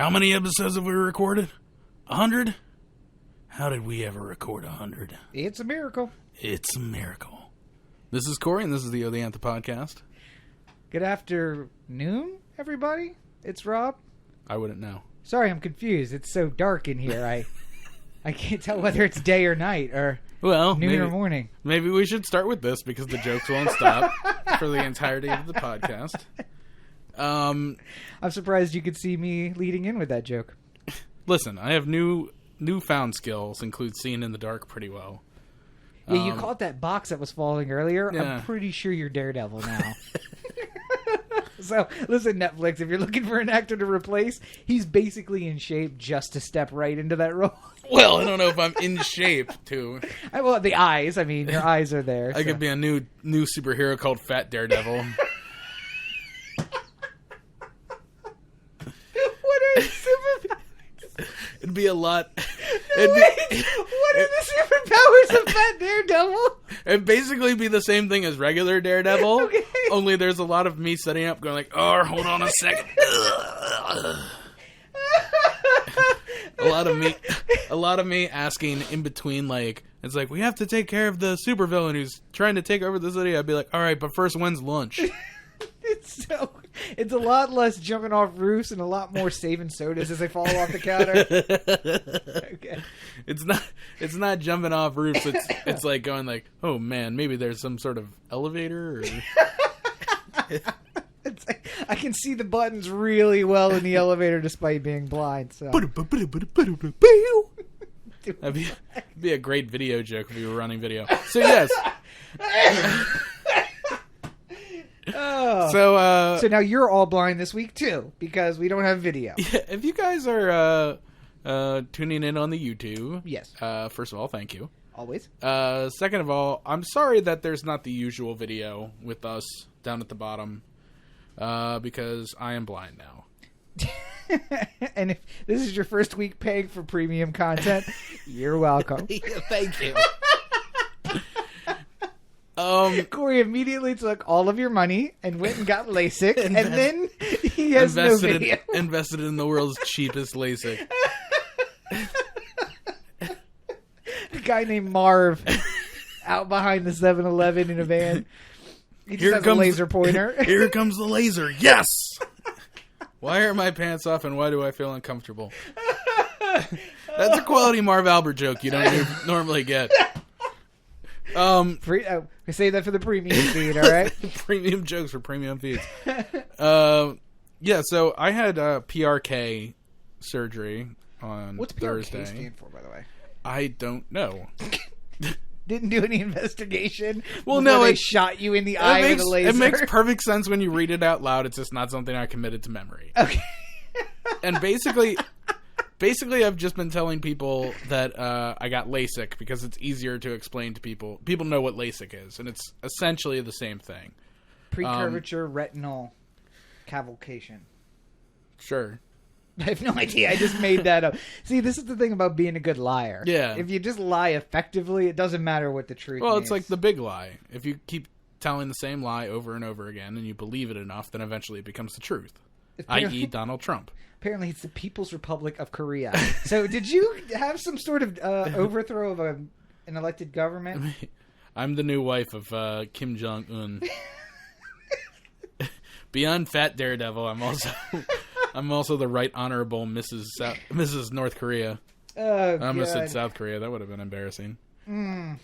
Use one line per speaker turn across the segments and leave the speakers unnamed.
How many episodes have we recorded? 100? How did we ever record 100?
It's a miracle.
It's a miracle. This is Corey, and this is the Anthem podcast.
Good afternoon, everybody. It's Rob.
I wouldn't know.
Sorry, I'm confused. It's so dark in here. I can't tell whether it's day or night or noon or morning.
Maybe we should start with this because the jokes won't stop for the entirety of the podcast.
I'm surprised you could see me leading in with that joke.
Listen, I have newfound skills, include seeing in the dark pretty well.
Yeah, you caught that box that was falling earlier.
Yeah.
I'm pretty sure you're Daredevil now. So, listen, Netflix, if you're looking for an actor to replace, he's basically in shape just to step right into that role.
Well, I don't know if I'm in shape to.
Well, the eyes. I mean, your eyes are there.
I could be a new superhero called Fat Daredevil.
What are superpowers?
It'd be a lot.
What are the superpowers of Fat Daredevil?
It'd basically be the same thing as regular Daredevil.
Okay.
Only there's a lot of me setting up, going like, "Oh, hold on a second." A lot of me asking in between, like, it's like, we have to take care of the supervillain who's trying to take over the city. I'd be like, all right, but first, when's lunch?
It's a lot less jumping off roofs and a lot more saving sodas as they fall off the counter. Okay.
It's not jumping off roofs. It's like going like, oh man, maybe there's some sort of elevator. Or...
It's like, I can see the buttons really well in the elevator despite being blind. So.
That'd be a great video joke if we were running video. So yes.
Oh. So now you're all blind this week too because we don't have video.
Yeah, if you guys are tuning in on the YouTube,
yes.
First of all, thank you.
Always.
Second of all, I'm sorry that there's not the usual video with us down at the bottom, because I am blind now.
And if this is your first week paying for premium content, you're welcome.
Thank you.
Corey immediately took all of your money and went and got LASIK, and then he has no video.
Invested in the world's cheapest LASIK.
A guy named Marv out behind the 7-Eleven in a van. He just has a laser pointer.
Here comes the laser. Yes! Why are my pants off and why do I feel uncomfortable? That's a quality Marv Albert joke you don't normally get.
We save that for the premium feed, all right?
Premium jokes for premium feeds. Yeah, so I had PRK surgery on Thursday.
What's PRK stand for, by the way?
I don't know.
Didn't do any investigation.
Well, no,
they shot you in the eye with a laser.
It makes perfect sense when you read it out loud. It's just not something I committed to memory.
Okay.
And basically, I've just been telling people that I got LASIK because it's easier to explain to people. People know what LASIK is, and it's essentially the same thing.
Precurvature retinal cavalcation.
Sure.
I have no idea. I just made that up. See, this is the thing about being a good liar.
Yeah.
If you just lie effectively, it doesn't matter what the truth
Well,
means.
it's like the big lie. If you keep telling the same lie over and over again and you believe it enough, then eventually it becomes the truth, i.e. Donald Trump.
Apparently, it's the People's Republic of Korea. So, did you have some sort of overthrow of an elected government?
I'm the new wife of Kim Jong-un. Beyond Fat Daredevil, I'm also the Right Honorable Mrs. North Korea.
Oh,
I almost said South Korea. That would have been embarrassing.
Right.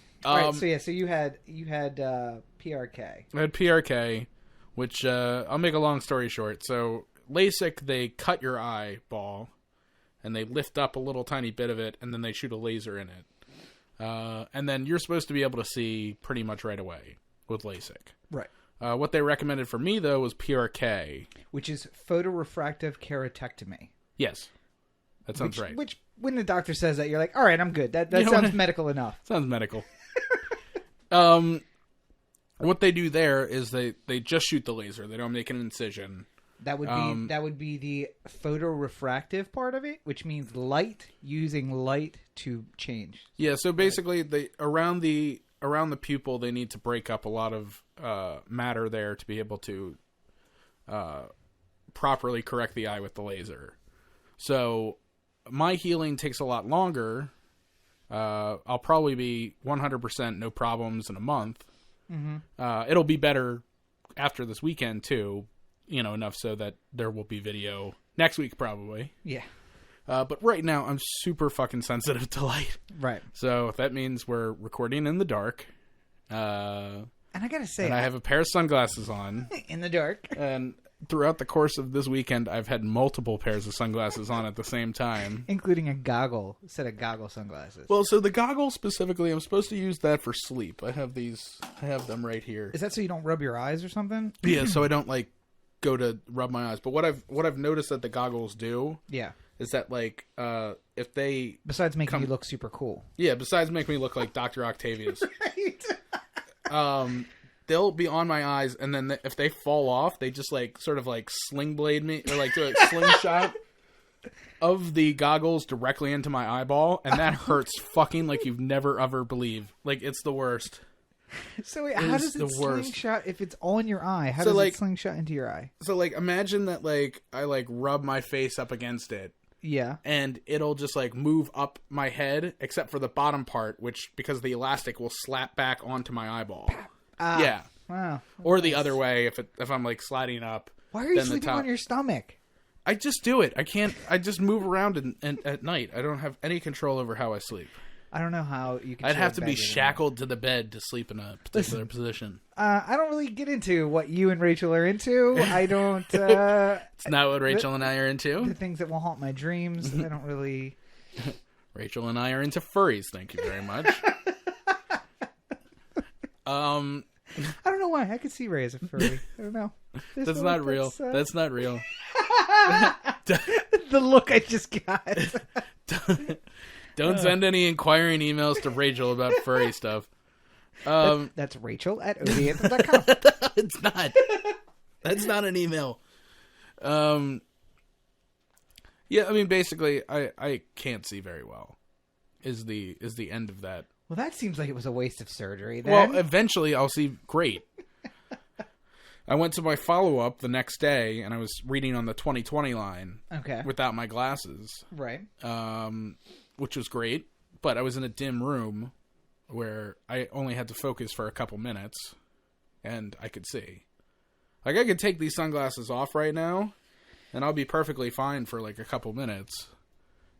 So you had PRK.
I had PRK, which I'll make a long story short. So LASIK, they cut your eyeball, and they lift up a little tiny bit of it, and then they shoot a laser in it. And then you're supposed to be able to see pretty much right away with LASIK.
Right.
What they recommended for me, though, was PRK.
Which is photorefractive keratectomy.
Yes. That sounds right.
Which, when the doctor says that, you're like, all right, I'm good. That sounds medical enough.
Sounds medical. What they do there is they just shoot the laser. They don't make an incision.
That would be the photorefractive part of it, which means using light to change.
Yeah, so basically around the pupil, they need to break up a lot of matter there to be able to properly correct the eye with the laser. So my healing takes a lot longer. I'll probably be 100% no problems in a month. Mm-hmm. It'll be better after this weekend too, enough so that there will be video next week probably.
Yeah.
But right now I'm super fucking sensitive to light.
Right.
So that means we're recording in the dark.
And I gotta say,
I have a pair of sunglasses on.
In the dark.
And throughout the course of this weekend, I've had multiple pairs of sunglasses on at the same time.
Including a set of goggle sunglasses.
Well, so the goggles specifically, I'm supposed to use that for sleep. I have them right here.
Is that so you don't rub your eyes or something?
Yeah, so I don't, go to rub my eyes. But what I've noticed that the goggles do...
Yeah.
Is that, if they...
Besides making you look super cool.
Yeah, besides making me look like Dr. Octavius.
Right.
They'll be on my eyes, and then if they fall off, they just, sling blade me, or, do a slingshot of the goggles directly into my eyeball, and that hurts fucking like you've never ever believed. It's the worst.
So wait, how does it slingshot if it's on your eye? How does it slingshot into your eye?
So, imagine that, I, rub my face up against it.
Yeah.
And it'll just, move up my head, except for the bottom part, which, because the elastic will slap back onto my eyeball. Yeah.
Wow.
Or the other way, if I'm, sliding up.
Why are you sleeping on your stomach?
I just do it. I just move around at night. I don't have any control over how I sleep.
I don't know how you can...
I'd have to be shackled to the bed to sleep in a particular position.
I don't really get into what you and Rachel are into. I don't...
It's not what Rachel and I are into.
The things that will haunt my dreams. I don't really...
Rachel and I are into furries, thank you very much.
I don't know why. I could see Ray as a furry. I don't know.
That's not real. That's not real.
The look I just got.
Don't send any inquiring emails to Rachel about furry stuff.
That's Rachel at odianthem.com.
It's not. That's not an email. Yeah, I mean, basically, I can't see very well. Is the end of that?
Well, that seems like it was a waste of surgery. Then.
Well, eventually, I'll see great. I went to my follow-up the next day, and I was reading on the 20/20 line.
Okay.
Without my glasses.
Right.
Which was great, but I was in a dim room where I only had to focus for a couple minutes, and I could see. I could take these sunglasses off right now, and I'll be perfectly fine for, a couple minutes.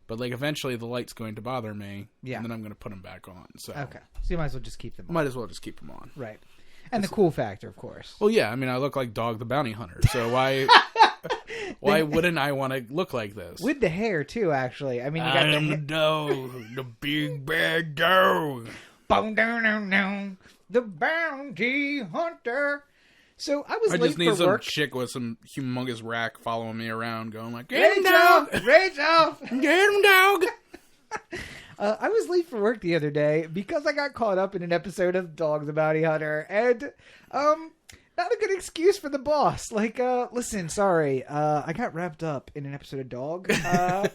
But, eventually the light's going to bother me, and then I'm going to put them back on. So.
Okay. So you might as well just keep them on.
Might as well just keep them on.
Right. And the cool factor, of course.
Well, yeah, I mean, I look like Dog the Bounty Hunter, so why... Why wouldn't I want to look like this?
With the hair, too, actually. I mean, you got
I am the dog, the big bad dog.
The bounty hunter. So I was late for work.
I just need some chick with some humongous rack following me around going get him, dog!
Rachel!
Get him, dog!
I was late for work the other day because I got caught up in an episode of Dog the Bounty Hunter. And, not a good excuse for the boss. Listen, sorry. I got wrapped up in an episode of Dog. It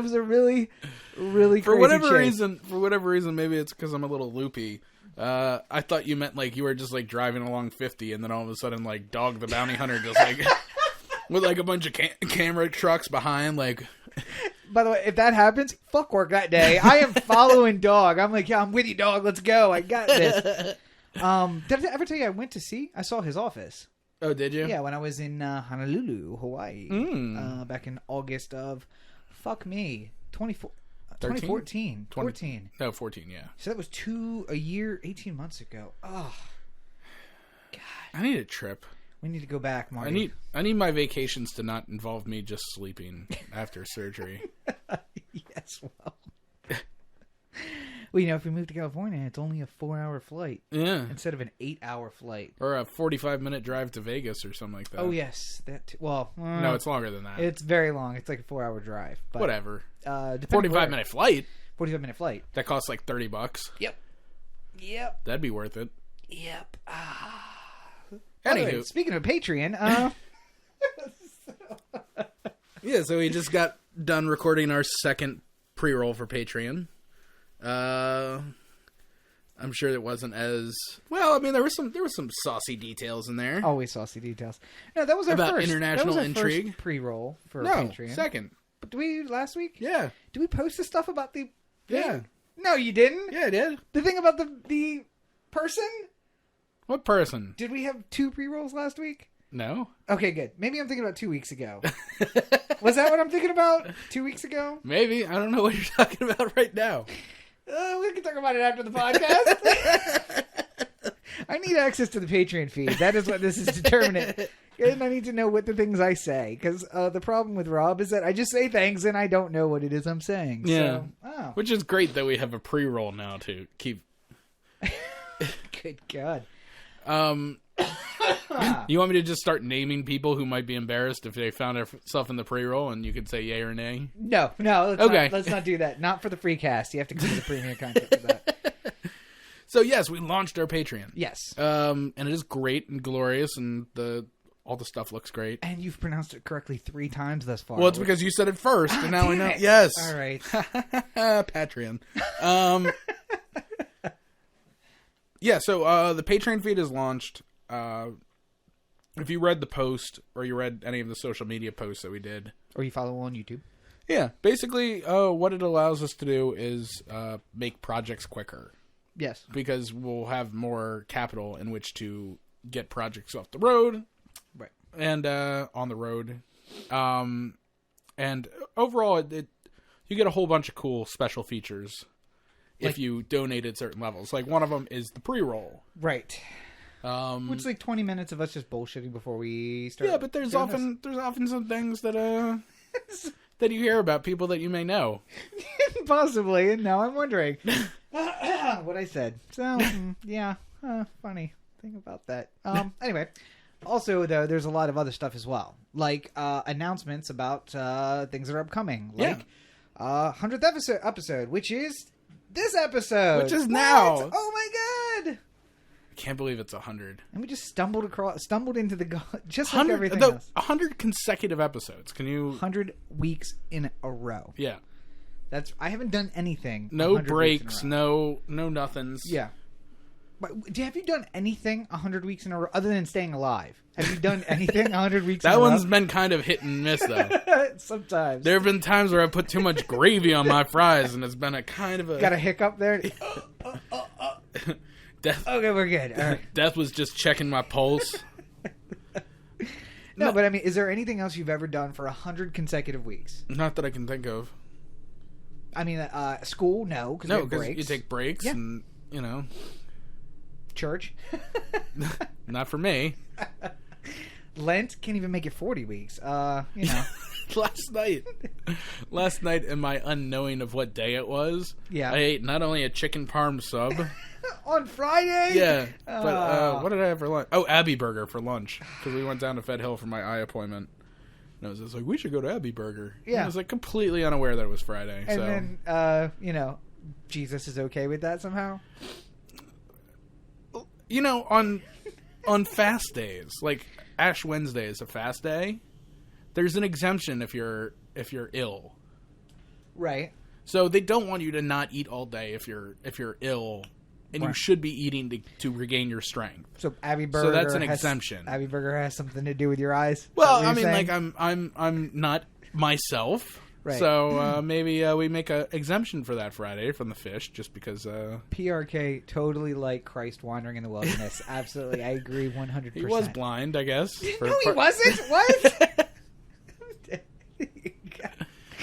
was a really, really crazy
For whatever reason, maybe it's because I'm a little loopy. I thought you meant you were just driving along 50 and then all of a sudden Dog the Bounty Hunter just with a bunch of camera trucks behind
By the way, if that happens, fuck work that day. I am following Dog. I'm yeah, I'm with you, Dog. Let's go. I got this. Did I ever tell you I saw his office?
Oh, did you?
Yeah, when I was in Honolulu, Hawaii, back in August of, 2014. 14.
No, 14, yeah.
So that was 18 months ago. Oh, God.
I need a trip.
We need to go back, Marty.
I need my vacations to not involve me just sleeping after surgery.
Yes, well. Well, if we move to California, it's only a 4-hour flight.
Yeah.
Instead of an 8-hour flight.
Or a 45-minute drive to Vegas or something like that.
Oh, yes.
No, it's longer than that.
It's very long. It's like a 4-hour drive. But,
whatever. 45-minute flight?
45-minute flight.
That costs $30.
Yep.
That'd be worth it.
Yep.
Anywho.
Speaking of Patreon,
yeah, so we just got done recording our second pre-roll for Patreon. I'm sure it wasn't as well. I mean, there was some saucy details in there.
Always saucy details. No, that was our
about
first
international intrigue.
First pre-roll for
No,
Patreon.
second.
But did we last week?
Yeah.
Did we post the stuff about the?
Yeah.
No, you didn't.
Yeah, I did.
The thing about the person.
What person?
Did we have 2 pre-rolls last week?
No.
Okay, good. Maybe I'm thinking about 2 weeks ago. Was that what I'm thinking about? 2 weeks ago?
Maybe. I don't know what you're talking about right now.
We can talk about it after the podcast. I need access to the Patreon feed. That is what this is determining. And I need to know what the things I say. Because the problem with Rob is that I just say things and I don't know what it is I'm saying.
Yeah.
So,
Which is great that we have a pre-roll now to keep...
Good God.
You want me to just start naming people who might be embarrassed if they found themselves in the pre-roll and you could say yay or nay?
No. Let's not do that. Not for the free cast. You have to come to the premium content for that.
So yes, we launched our Patreon.
Yes.
And it is great and glorious, and all the stuff looks great.
And you've pronounced it correctly 3 times thus far.
Well, it's because you said it first, and now I know.
It.
Yes.
All right.
Patreon. Yeah, so the Patreon feed is launched. If you read the post, or you read any of the social media posts that we did.
Or you follow on YouTube.
Yeah, basically what it allows us to do is make projects quicker.
Yes.
Because we'll have more capital in which to get projects off the road.
Right.
And on the road. And overall, you get a whole bunch of cool special features if you donated certain levels. Like one of them is the pre-roll.
Right. Which is like 20 minutes of us just bullshitting before we start.
Yeah, but there's often some things that that you hear about people that you may know.
Possibly, and now I'm wondering what I said. So yeah, funny thing about that. Anyway, also though, there's a lot of other stuff as well, like announcements about things that are upcoming, like 100th episode, which is this episode,
which is now.
Oh my God.
I can't believe it's 100.
And we just stumbled into the just like everything else.
100 consecutive episodes. Can you
100 weeks in a row?
Yeah.
I haven't done anything.
No breaks, no nothings.
Yeah. But have you done anything 100 weeks in a row other than staying alive? Have you done anything 100 weeks in a row?
That one's been kind of hit and miss though.
Sometimes.
There have been times where I put too much gravy on my fries and it's been a kind of a
got a hiccup there.
Death.
Okay, we're good. All right.
Death was just checking my pulse.
No, but I mean, is there anything else you've ever done for 100 consecutive weeks?
Not that I can think of.
I mean, school, no,
because you take breaks, and
church.
Not for me.
Lent can't even make it 40 weeks.
Last night, in my unknowing of what day it was, I ate not only a chicken parm sub
on Friday.
Yeah, but what did I have for lunch? Oh, Abbey Burger for lunch because we went down to Fed Hill for my eye appointment. And I was just like, we should go to Abbey Burger. Yeah, and I was like completely unaware that it was Friday.
And then, Jesus is okay with that somehow.
On fast days, like Ash Wednesday is a fast day. There's an exemption if you're ill.
Right.
So they don't want you to not eat all day if you're ill, and you should be eating to regain your strength.
So Abbey Burger.
So that's an exemption.
Abbey Burger has something to do with your eyes.
Well, I mean, like I'm not myself. Right. So maybe we make an exemption for that Friday from the fish, just because.
PRK totally like Christ wandering in the wilderness. Absolutely, I agree 100%.
He was blind, I guess.
No, he wasn't. What?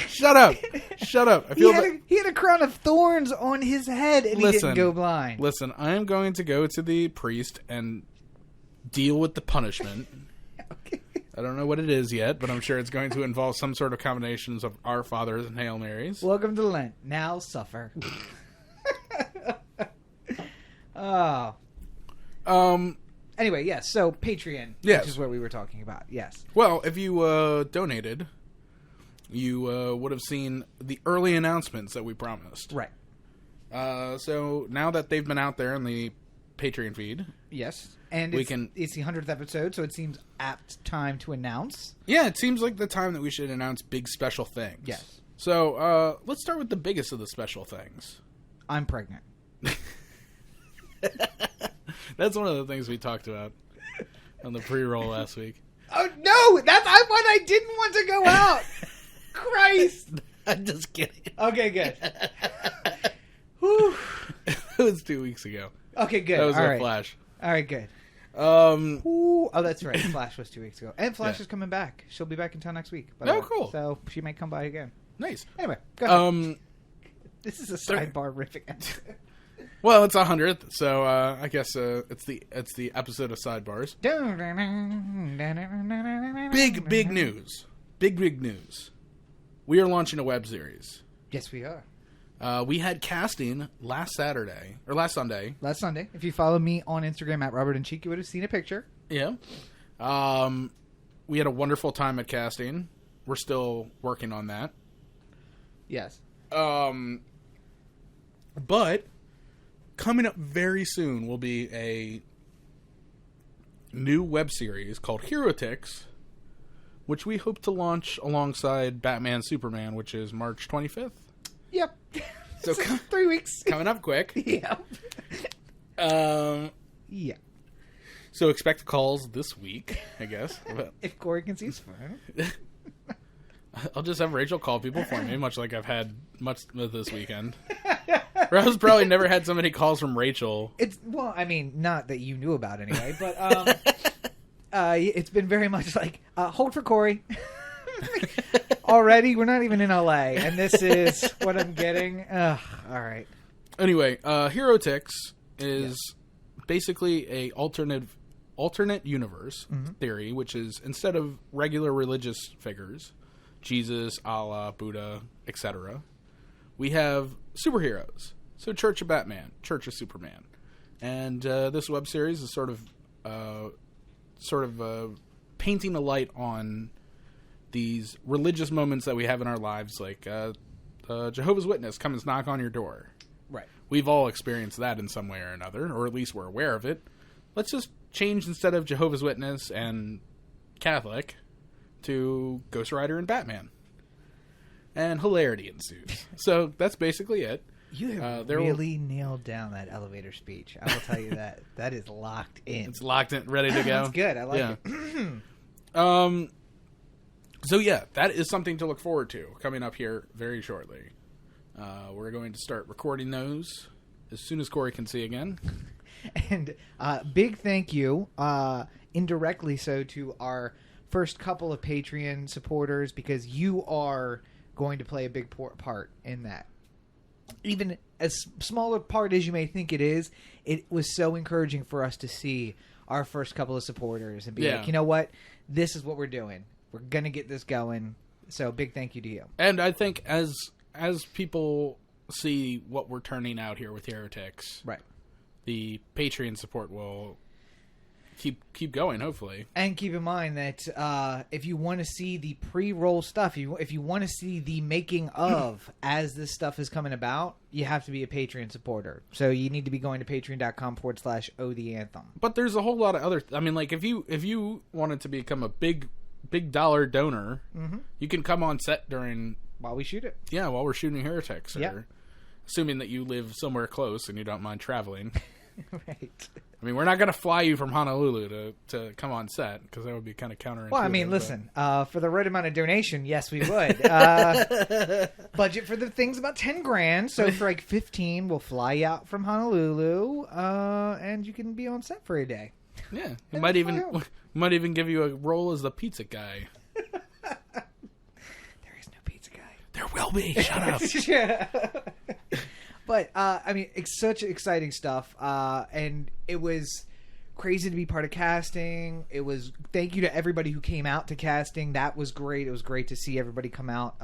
Shut up! Shut up!
He had a crown of thorns on his head, and he didn't go blind.
Listen, I am going to go to the priest and deal with the punishment.
Okay.
I don't know what it is yet, but I'm sure it's going to involve some sort of combinations of Our Fathers and Hail Marys.
Welcome to Lent. Now suffer. Oh. Anyway, yes. So Patreon, which is what we were talking about. Yes.
Well, if you donated, you would have seen the early announcements that we promised.
Right.
So now that they've been out there in the Patreon feed,
yes, and it's the 100th episode, so it seems apt time to announce.
Yeah, it seems like the time that we should announce big special things.
Yes.
So let's start with the biggest of the special things.
I'm pregnant.
That's one of the things we talked about on the pre-roll last week.
Oh, no! That's one I didn't want to go out! Christ!
I'm just kidding.
Okay, good. Whew.
It was 2 weeks ago.
Okay, good.
That was
All
our
right.
Flash.
All right, good.
Um,
Oh, that's right. Flash was 2 weeks ago. And Flash is coming back. She'll be back in town next week.
Oh, cool.
So she may come by again.
Nice.
Anyway, go ahead. This is a
Sorry.
sidebar riffing episode.
Well, it's 100th, so I guess it's the episode of Sidebars. Big news. Big news. We are launching a web series.
Yes, we are.
We had casting last Sunday.
Last Sunday. If you follow me on Instagram at Robert and Cheek, you would have seen a picture.
Yeah. We had a wonderful time at casting. We're still working on that.
Yes.
But coming up very soon will be a new web series called Heretics, which we hope to launch alongside Batman Superman, which is March 25th.
Yep.
So
3 weeks.
Coming up quick.
Yep. Yeah.
So expect calls this week, I guess.
If Corey can see his phone.
I'll just have Rachel call people for me, much like I've had much of this weekend. Rose probably never had so many calls from Rachel.
Well, I mean, not that you knew about anyway, but it's been very much like, hold for Corey. Already, we're not even in LA, and this is what I'm getting. All right.
Anyway, Heretics is basically a alternate universe theory, which is instead of regular religious figures, Jesus, Allah, Buddha, etc., we have superheroes. So Church of Batman, Church of Superman, and this web series is sort of painting a light on these religious moments that we have in our lives, like Jehovah's Witness comes knock on your door.
Right.
We've all experienced that in some way or another, or at least we're aware of it. Let's just change instead of Jehovah's Witness and Catholic to Ghost Rider and Batman. And hilarity ensues. So that's basically it.
You have really nailed down that elevator speech. I will tell you that. That is locked in.
It's locked in, ready to go.
That's good. I like it.
So yeah, that is something to look forward to coming up here very shortly. We're going to start recording those as soon as Corey can see again.
And big thank you, indirectly so, to our first couple of Patreon supporters, because you are going to play a big part in that. Even as small a part as you may think it is, it was so encouraging for us to see our first couple of supporters and be like, you know what? This is what we're doing. We're going to get this going. So big thank you to you.
And I think as people see what we're turning out here with Heretics,
right,
the Patreon support will keep going, hopefully.
And keep in mind that if you want to see the pre-roll stuff, if you want to see the making of as this stuff is coming about, you have to be a Patreon supporter. So you need to be going to patreon.com/OTheAnthem.
But there's a whole lot of other... I mean, like, if you wanted to become a big dollar donor, you can come on set during...
While we shoot it.
Yeah, while we're shooting Heretics. Or,
yeah.
Assuming that you live somewhere close and you don't mind traveling.
Right.
I mean, we're not going to fly you from Honolulu to come on set, because that would be kind of counterintuitive.
Well, I mean, listen, for the right amount of donation, yes, we would. Budget for the thing's about $10,000, so for like 15, we'll fly you out from Honolulu, and you can be on set for a day.
Yeah, we might even give you a role as the pizza guy.
There is no pizza guy.
There will be. Shut up.
Yeah. But, I mean, it's such exciting stuff, and it was crazy to be part of casting. Thank you to everybody who came out to casting. That was great. It was great to see everybody come out,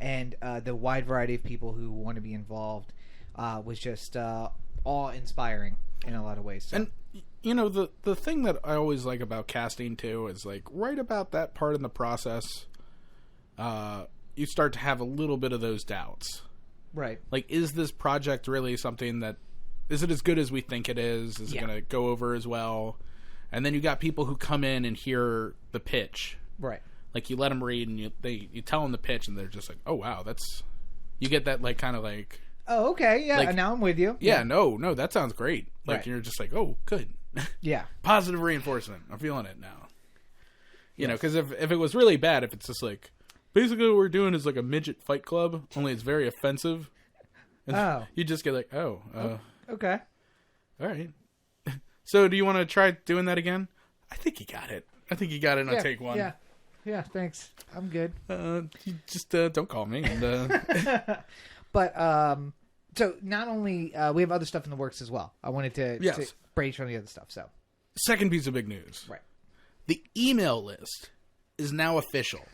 and the wide variety of people who want to be involved was just awe-inspiring in a lot of ways. So.
And, you know, the thing that I always like about casting, too, is, like, right about that part in the process, you start to have a little bit of those doubts.
Right.
Like, is this project really something that... Is it as good as we think it is? Is it going to go over as well? And then you got people who come in and hear the pitch.
Right.
Like, you let them read and you tell them the pitch and they're just like, oh, wow, that's... You get that, like, kind of like...
Oh, okay. Yeah,
Like,
now I'm with you.
Yeah, no, that sounds great. Like,
Right.
you're just like, oh, good.
Yeah.
Positive reinforcement. I'm feeling it now. You know, because if it was really bad, if it's just like, basically what we're doing is like a midget fight club, only it's very offensive. And you just get like,
Okay.
all right. So do you want to try doing that again? I think you got it. On take one.
Yeah. Yeah, thanks. I'm good.
You just don't call me. And,
But so not only we have other stuff in the works as well. I wanted to brace on the other stuff. So
second piece of big news.
right.
The email list is now official.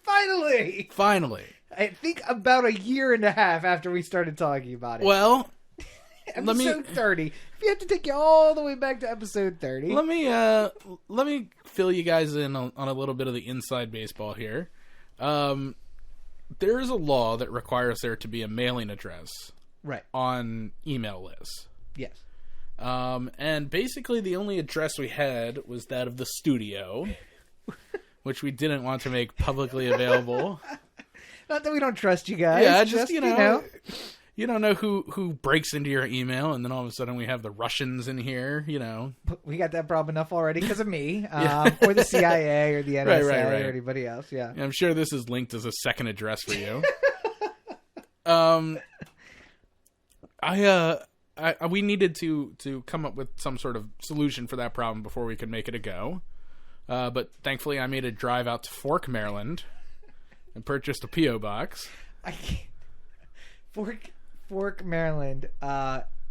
Finally. I think about a year and a half after we started talking about it.
Well,
episode 30. If you have to take you all the way back to episode 30.
let me fill you guys in on a little bit of the inside baseball here. There is a law that requires there to be a mailing address
Right.
on email lists.
Yes.
And basically the only address we had was that of the studio, which we didn't want to make publicly available.
Not that we don't trust you guys.
Yeah, just you know. You don't know who breaks into your email, and then all of a sudden we have the Russians in here, you know.
We got that problem enough already because of me, or the CIA, or the NSA,
right.
or anybody else. Yeah.
I'm sure this is linked as a second address for you. We needed to come up with some sort of solution for that problem before we could make it a go. But thankfully, I made a drive out to Fork, Maryland, and purchased a P.O. box.
I can't. Fork, Maryland.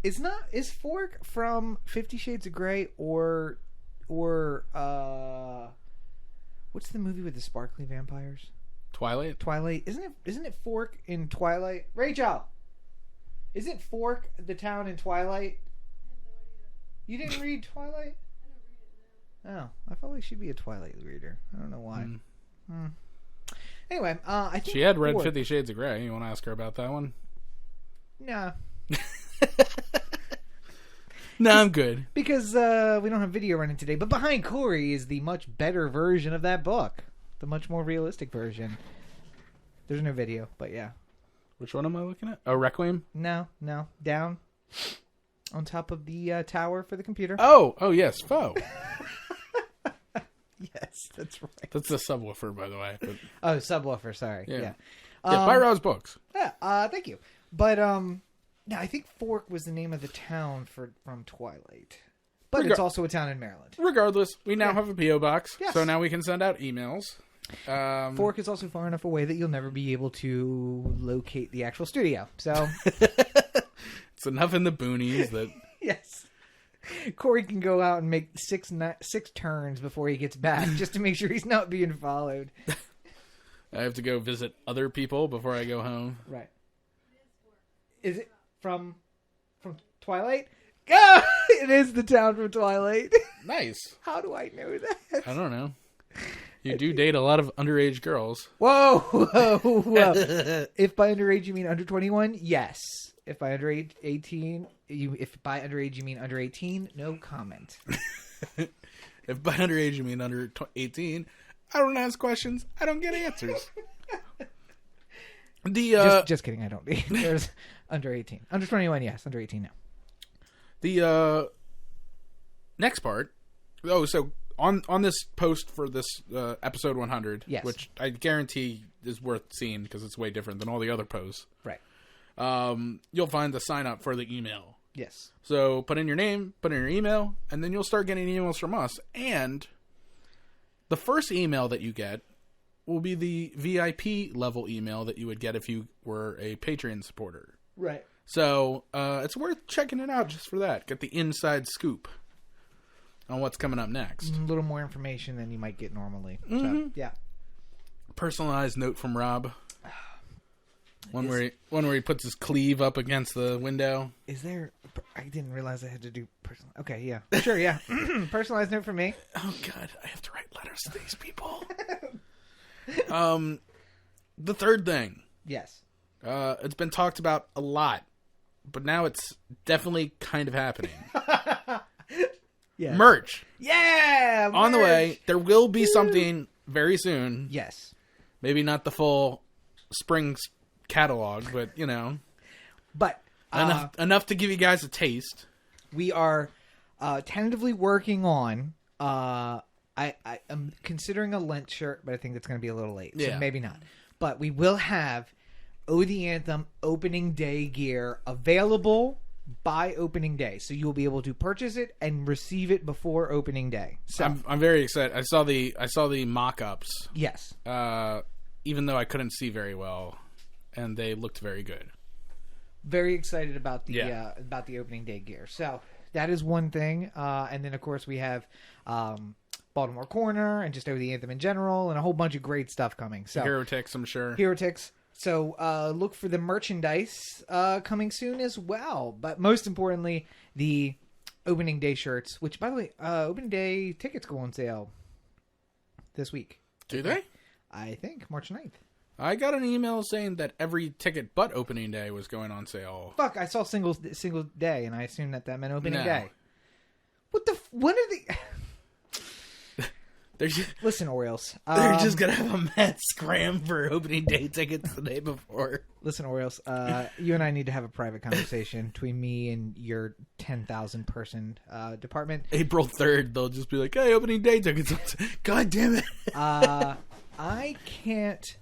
Is Fork from 50 Shades of Grey or what's the movie with the sparkly vampires?
Twilight.
Isn't it Fork in Twilight? Rachel, isn't Fork the town in Twilight? You didn't read Twilight? Oh, I felt like she'd be a Twilight reader. I don't know why. Anyway, I think
she had read
Fork.
50 Shades of Grey. You want to ask her about that one?
Nah.
No, I'm good.
Because we don't have video running today. But behind Corey is the much better version of that book. The much more realistic version. There's no video, but yeah.
Which one am I looking at? Oh, Requiem?
No. Down. On top of the tower for the computer.
Oh, yes, Faux.
Yes, that's right.
That's the subwoofer, by the way. But,
oh, subwoofer, sorry. Yeah.
Buy Rob's books.
Yeah, thank you. But, no, I think Fork was the name of the town from Twilight. But it's also a town in Maryland.
Regardless, we now have a P.O. box,
Yes.
so now we can send out emails.
Fork is also far enough away that you'll never be able to locate the actual studio. So
it's enough in the boonies that...
Yes. Corey can go out and make six turns before he gets back just to make sure he's not being followed.
I have to go visit other people before I go home.
Right. Is it from Twilight? Ah, it is the town from Twilight.
Nice.
How do I know that?
I don't know. You do date a lot of underage girls.
Whoa. If by underage you mean under 21, yes. If by underage 18, if by underage you mean under 18, no comment.
If by underage you mean under 18, I don't ask questions. I don't get answers.
Just kidding. I don't. There's under 18, under 21. Yes, under 18 now.
The next part. Oh, so on this post for this episode 100,
yes.
which I guarantee is worth seeing because it's way different than all the other posts.
Right.
You'll find the sign up for the email.
Yes.
So put in your name, put in your email, and then you'll start getting emails from us. And the first email that you get will be the VIP level email that you would get if you were a Patreon supporter.
Right.
So it's worth checking it out just for that. Get the inside scoop on what's coming up next.
A little more information than you might get normally.
Mm-hmm.
So, yeah.
Personalized note from Rob. One where he puts his cleave up against the window.
Is there... I didn't realize I had to do personal... Okay, yeah. Sure, yeah. Personalized note for me.
Oh, God. I have to write letters to these people. The third thing.
Yes.
It's been talked about a lot, but now it's definitely kind of happening.
Yeah.
Merch.
Yeah!
On the
merch!
way. There will be something very soon.
Yes.
Maybe not the full spring catalog, but, you know.
But
enough to give you guys a taste.
we are tentatively working on. I am considering a Lent shirt, but I think that's going to be a little late, so maybe not. But we will have the Anthem opening day gear available by opening day, so you will be able to purchase it and receive it before opening day. So
I'm very excited. I saw the mock-ups.
yes,
even though I couldn't see very well, and they looked very good.
very excited about the opening day gear. So that is one thing, and then of course we have Baltimore Corner and just the Anthem in general, and a whole bunch of great stuff coming. So
Heretics, I'm sure.
Heretics. So look for the merchandise coming soon as well. But most importantly, the opening day shirts, which, by the way, opening day tickets go on sale this week.
Do they?
I think March 9th.
I got an email saying that every ticket but opening day was going on sale.
Fuck, I saw single day, and I assumed that meant opening
No.
day. What are the... Listen, Orioles.
They're just going to have a mad scram for opening day tickets the day before.
Listen, Orioles. You and I need to have a private conversation between me and your 10,000 person department.
April 3rd, they'll just be like, hey, opening day tickets. God damn it.
I can't...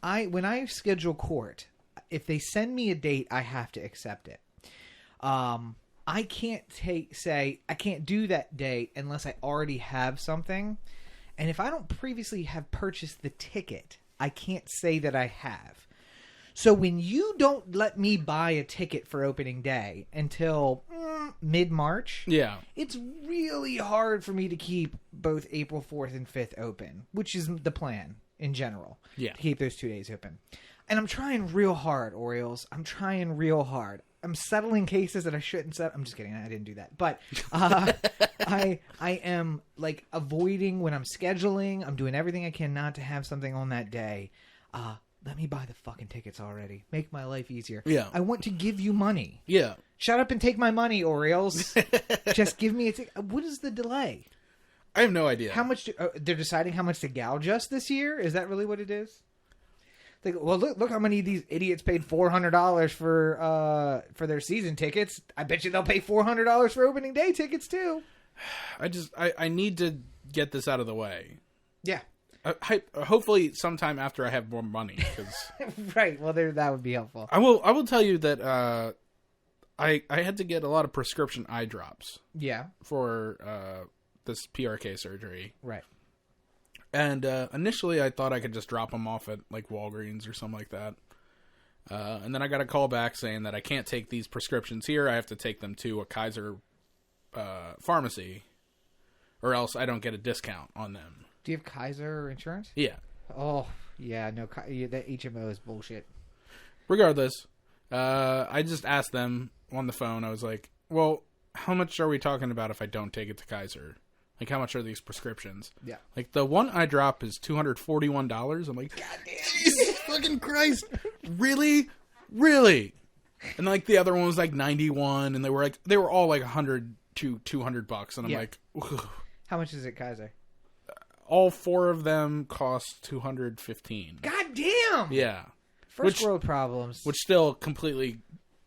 when I schedule court, if they send me a date, I have to accept it. I can't say I can't do that date unless I already have something. And if I don't previously have purchased the ticket, I can't say that I have. So when you don't let me buy a ticket for opening day until mid-March, it's really hard for me to keep both April 4th and 5th open, which is the plan in general.
Yeah.
To keep those 2 days open. And I'm trying real hard, Orioles. I'm trying real hard. I'm settling cases that I shouldn't settle. I'm just kidding. I didn't do that. But I am like avoiding when I'm scheduling. I'm doing everything I can not to have something on that day. Let me buy the fucking tickets already. Make my life easier.
Yeah.
I want to give you money.
Yeah.
Shut up and take my money, Orioles. Just give me a ticket. What is the delay?
I have no idea.
How much they're deciding how much to gouge us this year? Is that really what it is? Like, well, look how many of these idiots paid $400 for their season tickets. I bet you they'll pay $400 for opening day tickets too.
I need to get this out of the way.
Yeah.
Hopefully sometime after I have more money. 'Cause
right. Well, that would be helpful.
I will tell you that I had to get a lot of prescription eye drops.
Yeah.
For this PRK surgery.
Right.
And initially I thought I could just drop them off at like Walgreens or something like that. And then I got a call back saying that I can't take these prescriptions here. I have to take them to a Kaiser pharmacy or else I don't get a discount on them.
Do you have Kaiser insurance?
Yeah.
Oh, yeah. No, that HMO is bullshit.
Regardless, I just asked them on the phone. I was like, well, how much are we talking about if I don't take it to Kaiser? Like, how much are these prescriptions?
Yeah.
Like, the one eye drop is $241. I'm like, God damn, Jesus fucking Christ. Really? Really? And, like, the other one was, like, 91 and they were all, like, 100 to $200. And I'm like, ugh.
How much is it, Kaiser?
All 4 of them cost $215.
God damn!
Yeah.
First world problems.
Which still completely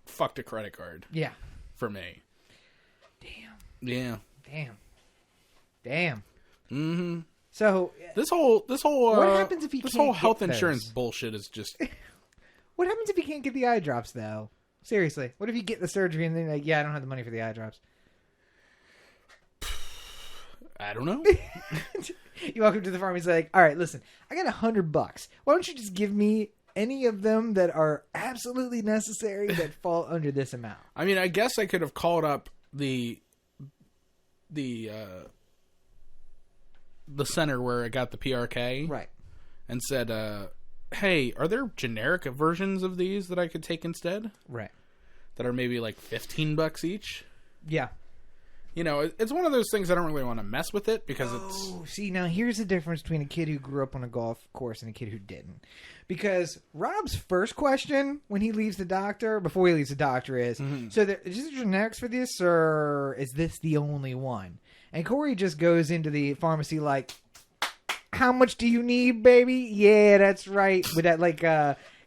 fucked a credit card.
Yeah.
For me.
Damn.
Yeah.
Damn.
Mm-hmm.
So
this whole
what happens if you
this
can't
whole health
get
insurance
those?
bullshit is just.
What happens if you can't get the eye drops though? Seriously, what if you get the surgery and then like, yeah, I don't have the money for the eye drops?
I don't know.
You walk up to the pharmacy like, all right, listen, I got $100. Why don't you just give me any of them that are absolutely necessary that fall under this amount?
I mean, I guess I could have called up the center where I got the PRK,
right,
and said, "Hey, are there generic versions of these that I could take instead?
Right,
that are maybe like $15 each."
Yeah.
You know, it's one of those things I don't really want to mess with it because it's...
See, now here's the difference between a kid who grew up on a golf course and a kid who didn't. Because Rob's first question when he leaves the doctor, before he leaves the doctor is, so is this generics for this, or is this the only one? And Corey just goes into the pharmacy like, how much do you need, baby? Yeah, that's right. With that, like,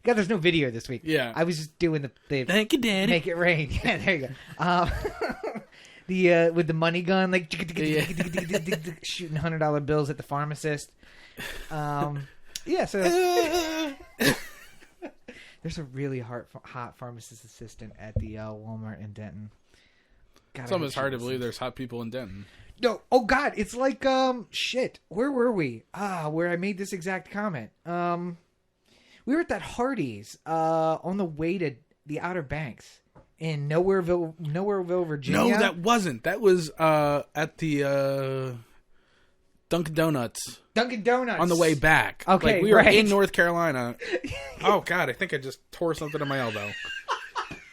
God, there's no video this week.
Yeah.
I was just doing the
Thank you, Daddy.
Make it rain. Yeah, there you go. The with the money gun, like shooting $100 bills at the pharmacist. Yeah, so there's a really hot pharmacist assistant at the Walmart in Denton. God,
It's almost hard to believe there's hot people in Denton.
No, oh God, it's like shit. Where were we? Where I made this exact comment. We were at that Hardee's on the way to the Outer Banks. In Nowhereville, Virginia.
No, that wasn't. That was at the Dunkin' Donuts.
Dunkin' Donuts.
On the way back.
Okay,
like we were
right.
in North Carolina. Oh, God, I think I just tore something in my elbow.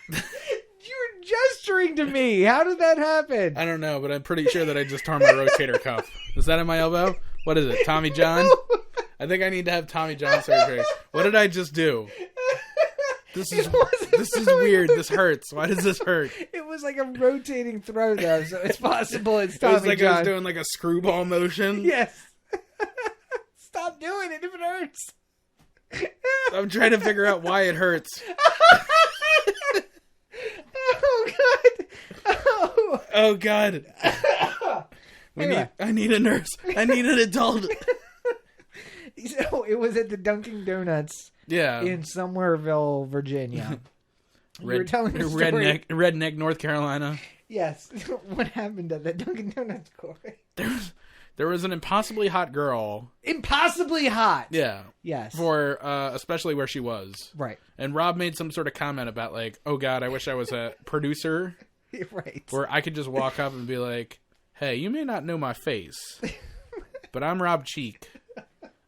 You were gesturing to me. How did that happen?
I don't know, but I'm pretty sure that I just tore my rotator cuff. Is that in my elbow? What is it, Tommy John? I think I need to have Tommy John surgery. What did I just do? This is weird. This hurts. Why does this hurt?
It was like a rotating throw, though, so it's possible it's
It
Tommy
was like
John.
I was doing like a screwball motion.
Yes. Stop doing it if it hurts.
I'm trying to figure out why it hurts.
Oh God!
Oh God!
Anyway.
I need a nurse. I need an adult.
So it was at the Dunkin' Donuts.
Yeah.
In Somerville, Virginia. You were telling the story.
Redneck, North Carolina.
Yes. What happened at the Dunkin' Donuts court?
There was an impossibly hot girl.
Impossibly hot.
Yeah.
Yes.
For especially where she was.
Right.
And Rob made some sort of comment about like, oh God, I wish I was a producer.
Right.
Where I could just walk up and be like, hey, you may not know my face, but I'm Rob Cheek,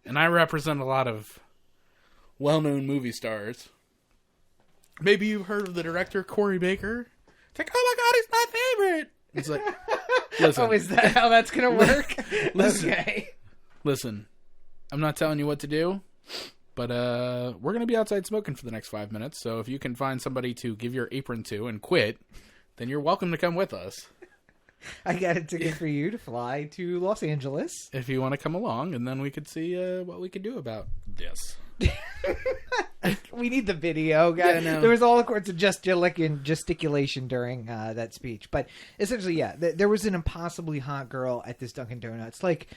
and I represent a lot of well-known movie stars. Maybe you've heard of the director Corey Baker. It's like, oh my God, he's my favorite. It's like, listen.
Oh, is that how that's gonna work?
Listen.
Okay.
Listen, I'm not telling you what to do, but we're gonna be outside smoking for the next 5 minutes. So if you can find somebody to give your apron to and quit, then you're welcome to come with us.
I got a ticket for you to fly to Los Angeles.
If you want to come along, and then we could see what we could do about this.
We need the video, guys.
Yeah, no.
There was all sorts of gesticulation during that speech, but essentially, yeah, there was an impossibly hot girl at this Dunkin' Donuts, like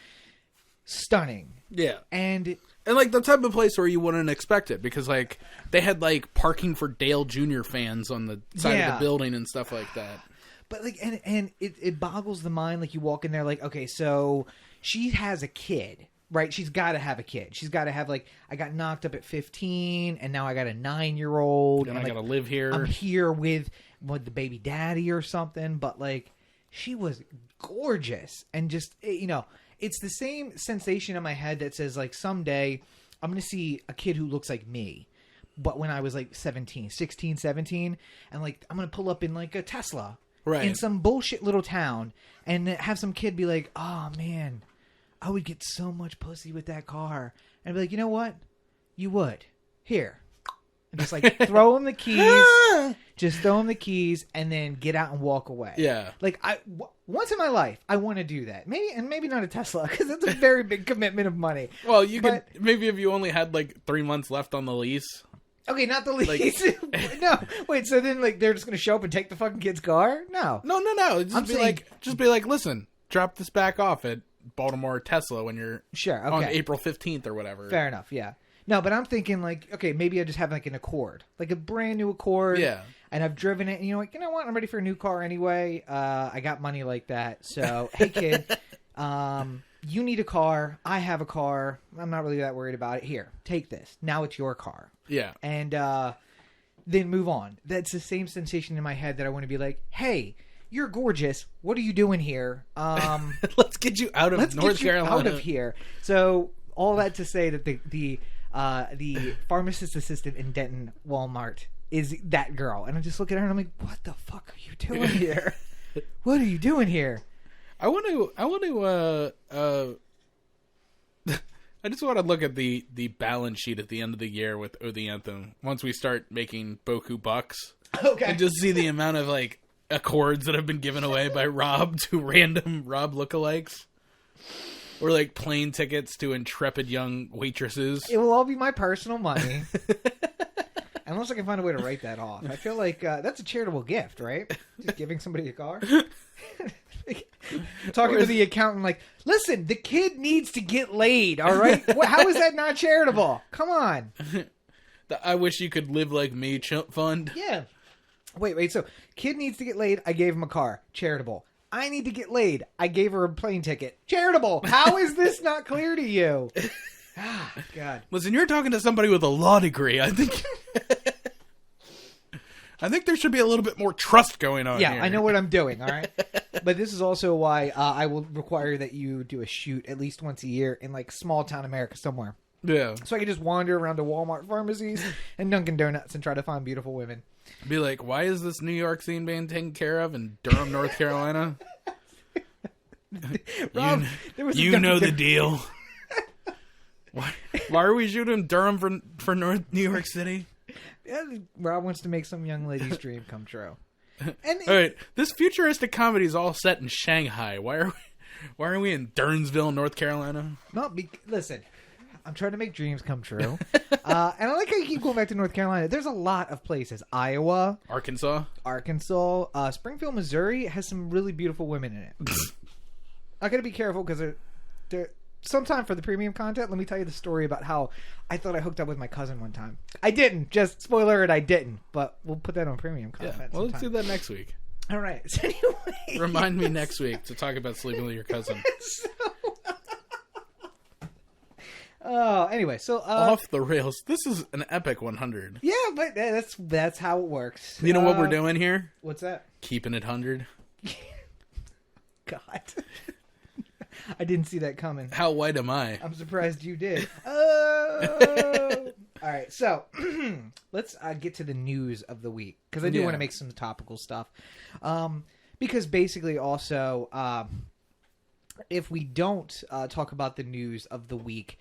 stunning.
Yeah,
and
like the type of place where you wouldn't expect it, because like they had like parking for Dale Jr. fans on the side of the building and stuff like that.
But like, and it boggles the mind. Like you walk in there, like, okay, so she has a kid. Right, she's got to have a kid. She's got to have like, I got knocked up at 15, and now I got a 9-year-old,
and I
like,
got to live here.
I'm here with the baby daddy or something. But like, she was gorgeous, and just it's the same sensation in my head that says like someday I'm gonna see a kid who looks like me, but when I was like 16, 17, and like I'm gonna pull up in like a Tesla,
right,
in some bullshit little town, and have some kid be like, oh man, I would get so much pussy with that car. And I'd be like, you know what? You would. Here. And just like throw him the keys. Just throw him the keys and then get out and walk away.
Yeah.
Like once in my life, I want to do that. Maybe not a Tesla, because it's a very big commitment of money.
Well, could maybe if you only had like 3 months left on the lease.
Okay, not the lease. No, wait. So then, like, they're just gonna show up and take the fucking kid's car? No.
Just be like, listen, drop this back off at Baltimore Tesla when you're on April 15th or whatever.
Fair enough, yeah. No, but I'm thinking like, okay, maybe I just have like an Accord, like a brand new Accord.
Yeah.
And I've driven it, and you know what? I'm ready for a new car anyway. I got money like that. So, hey kid, you need a car. I have a car. I'm not really that worried about it. Here, take this. Now it's your car.
Yeah.
And then move on. That's the same sensation in my head that I want to be like, hey, you're gorgeous. What are you doing here?
Let's get you out of North Carolina.
Out of here. So all that to say that the pharmacist assistant in Denton Walmart is that girl, and I just look at her and I'm like, what the fuck are you doing here? What are you doing here?
I just want to look at the balance sheet at the end of the year with the Anthem once we start making Boku bucks.
Okay.
And just see the amount of like Accords that have been given away by Rob to random Rob lookalikes, or like plane tickets to intrepid young waitresses.
It will all be my personal money. Unless I can find a way to write that off. I feel like that's a charitable gift, right? Just giving somebody a car. Talking to the accountant like, listen, the kid needs to get laid, all right? How is that not charitable? Come on.
The I wish you could live like me chump fund.
Yeah. Wait. So, kid needs to get laid. I gave him a car. Charitable. I need to get laid. I gave her a plane ticket. Charitable. How is this not clear to you? Ah, God.
Listen, you're talking to somebody with a law degree. I think there should be a little bit more trust going on here.
I know what I'm doing, all right? But this is also why I will require that you do a shoot at least once a year in, like, small town America somewhere.
Yeah.
So I can just wander around to Walmart pharmacies and Dunkin' Donuts and try to find beautiful women.
Be like, why is this New York scene being taken care of in Durham, North Carolina?
Rob, there was
you know the deal. Why are we shooting Durham for New York City?
Yeah, Rob wants to make some young lady's dream come true.
And all right, this futuristic comedy is all set in Shanghai. Why are we in Durnsville, North Carolina?
No, listen, I'm trying to make dreams come true. And I like how you keep going back to North Carolina. There's a lot of places. Iowa.
Arkansas.
Springfield, Missouri has some really beautiful women in it. I got to be careful because they're sometime for the premium content, let me tell you the story about how I thought I hooked up with my cousin one time. I didn't. Just spoiler alert, I didn't. But we'll put that on premium content.
Yeah. Well, let's do that next week.
All right. So anyway,
remind me next week to talk about sleeping with your cousin.
Anyway, so
off the rails. This is an epic 100.
Yeah, but that's how it works.
You know what we're doing here?
What's that?
Keeping it 100.
God. I didn't see that coming.
How white am I?
I'm surprised you did. Oh! All right, so let's get to the news of the week, because I do want to make some topical stuff. Because basically also, if we don't talk about the news of the week,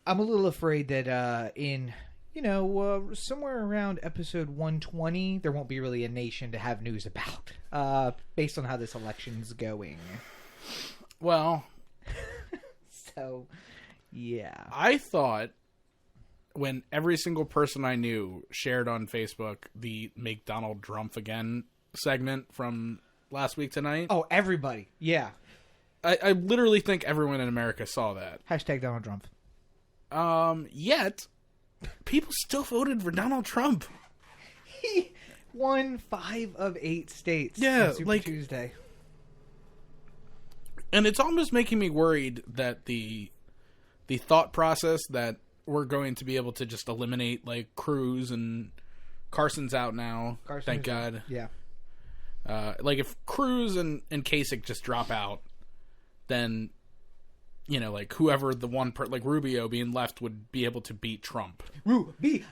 I'm a little afraid that in, somewhere around episode 120, there won't be really a nation to have news about, based on how this election's going.
Well,
so, yeah.
I thought when every single person I knew shared on Facebook the Make Donald Trump Again segment from last week tonight.
Oh, everybody. Yeah.
I literally think everyone in America saw that.
Hashtag Donald Trump.
Yet, people still voted for Donald Trump.
He won 5 of 8 states.
Yeah,
on Super Tuesday.
And it's almost making me worried that the thought process that we're going to be able to just eliminate, like, Cruz and Carson's out now. Thank God.
Yeah.
Like, if Cruz and Kasich just drop out, then, like, whoever the one like Rubio being left would be able to beat Trump.
Rubio.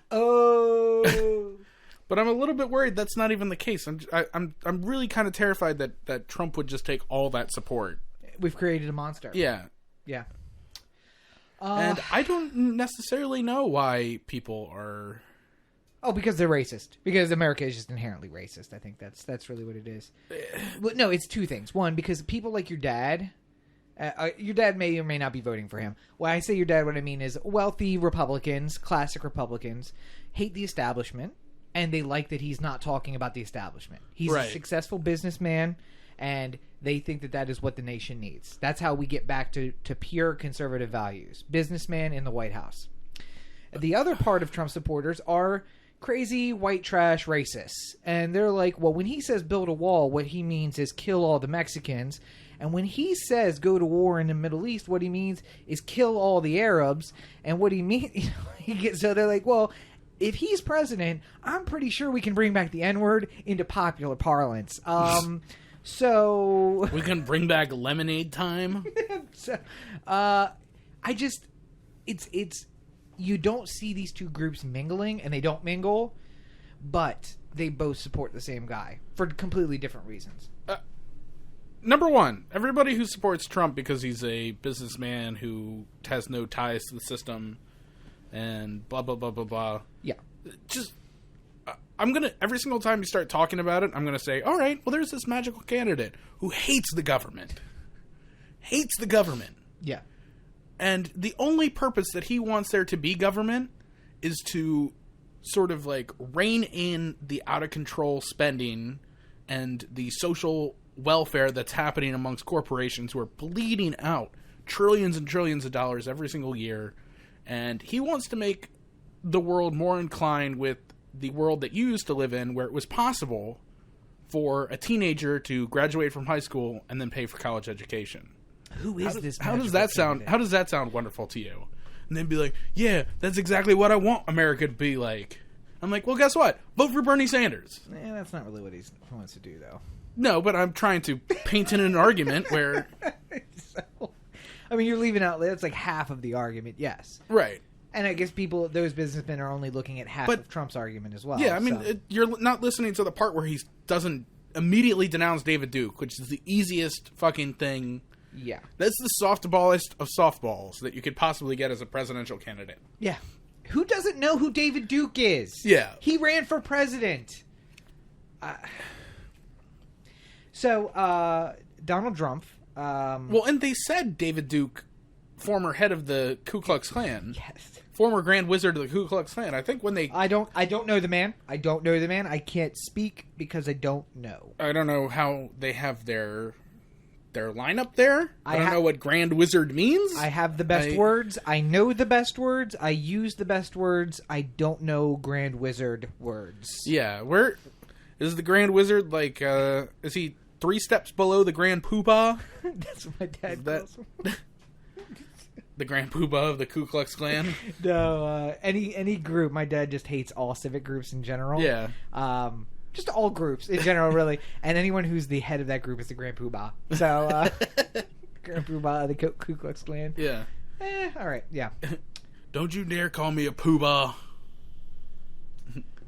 But I'm a little bit worried that's not even the case. I'm really kind of terrified that Trump would just take all that support.
We've created a monster.
Yeah.
Yeah.
And I don't necessarily know why people are...
Oh, because they're racist. Because America is just inherently racist. I think that's really what it is. But no, it's 2 things. One, because people like your dad may or may not be voting for him. When I say your dad, what I mean is wealthy Republicans, classic Republicans, hate the establishment, and they like that he's not talking about the establishment. He's a successful businessman, and they think that is what the nation needs. That's how we get back to pure conservative values. Businessman in the White House. The other part of Trump supporters are crazy white trash racists. And they're like, well, when he says build a wall, what he means is kill all the Mexicans. And when he says go to war in the Middle East, what he means is kill all the Arabs. And what he means, so they're like, well, if he's president, I'm pretty sure we can bring back the N-word into popular parlance. So
we can bring back lemonade time.
So, it's you don't see these 2 groups mingling, and they don't mingle, but they both support the same guy for completely different reasons.
Number one, everybody who supports Trump because he's a businessman who has no ties to the system and blah, blah, blah, blah, blah.
Yeah.
Just, every single time you start talking about it, I'm going to say, all right, well, there's this magical candidate who hates the government. Hates the government.
Yeah.
And the only purpose that he wants there to be government is to sort of like rein in the out of control spending and the social welfare that's happening amongst corporations who are bleeding out trillions and trillions of dollars every single year. And he wants to make the world more inclined with the world that you used to live in, where it was possible for a teenager to graduate from high school and then pay for college education.
Who is this?
How does that sound? How does that sound wonderful to you? And then be like, yeah, that's exactly what I want America to be like. I'm like, well, guess what? Vote for Bernie Sanders.
That's not really what he wants to do, though.
No, but I'm trying to paint in an argument where...
So, I mean, you're leaving out... That's like half of the argument, yes.
Right.
And I guess those businessmen are only looking at half of Trump's argument as well.
Yeah, I mean, you're not listening to the part where he doesn't immediately denounce David Duke, which is the easiest fucking thing.
Yeah.
That's the softballest of softballs that you could possibly get as a presidential candidate.
Yeah. Who doesn't know who David Duke is?
Yeah.
He ran for president. Donald Trump.
Well, and they said David Duke, former head of the Ku Klux Klan.
Yes.
Former Grand Wizard of the Ku Klux Klan. I think when they...
I don't know the man. I don't know the man. I can't speak because I don't know.
I don't know how they have their lineup there. I don't know what Grand Wizard means.
I have the best words. I know the best words. I use the best words. I don't know Grand Wizard words.
Yeah, where is the Grand Wizard? Like, is he 3 steps below the Grand Poobah?
That's what my dad calls him.
The Grand Poobah of the Ku Klux Klan?
No, any group. My dad just hates all civic groups in general.
Yeah.
Just all groups in general, really. And anyone who's the head of that group is the Grand Poobah. So, Grand Poobah of the Ku Klux Klan.
Yeah.
All right, yeah.
Don't you dare call me a Poobah.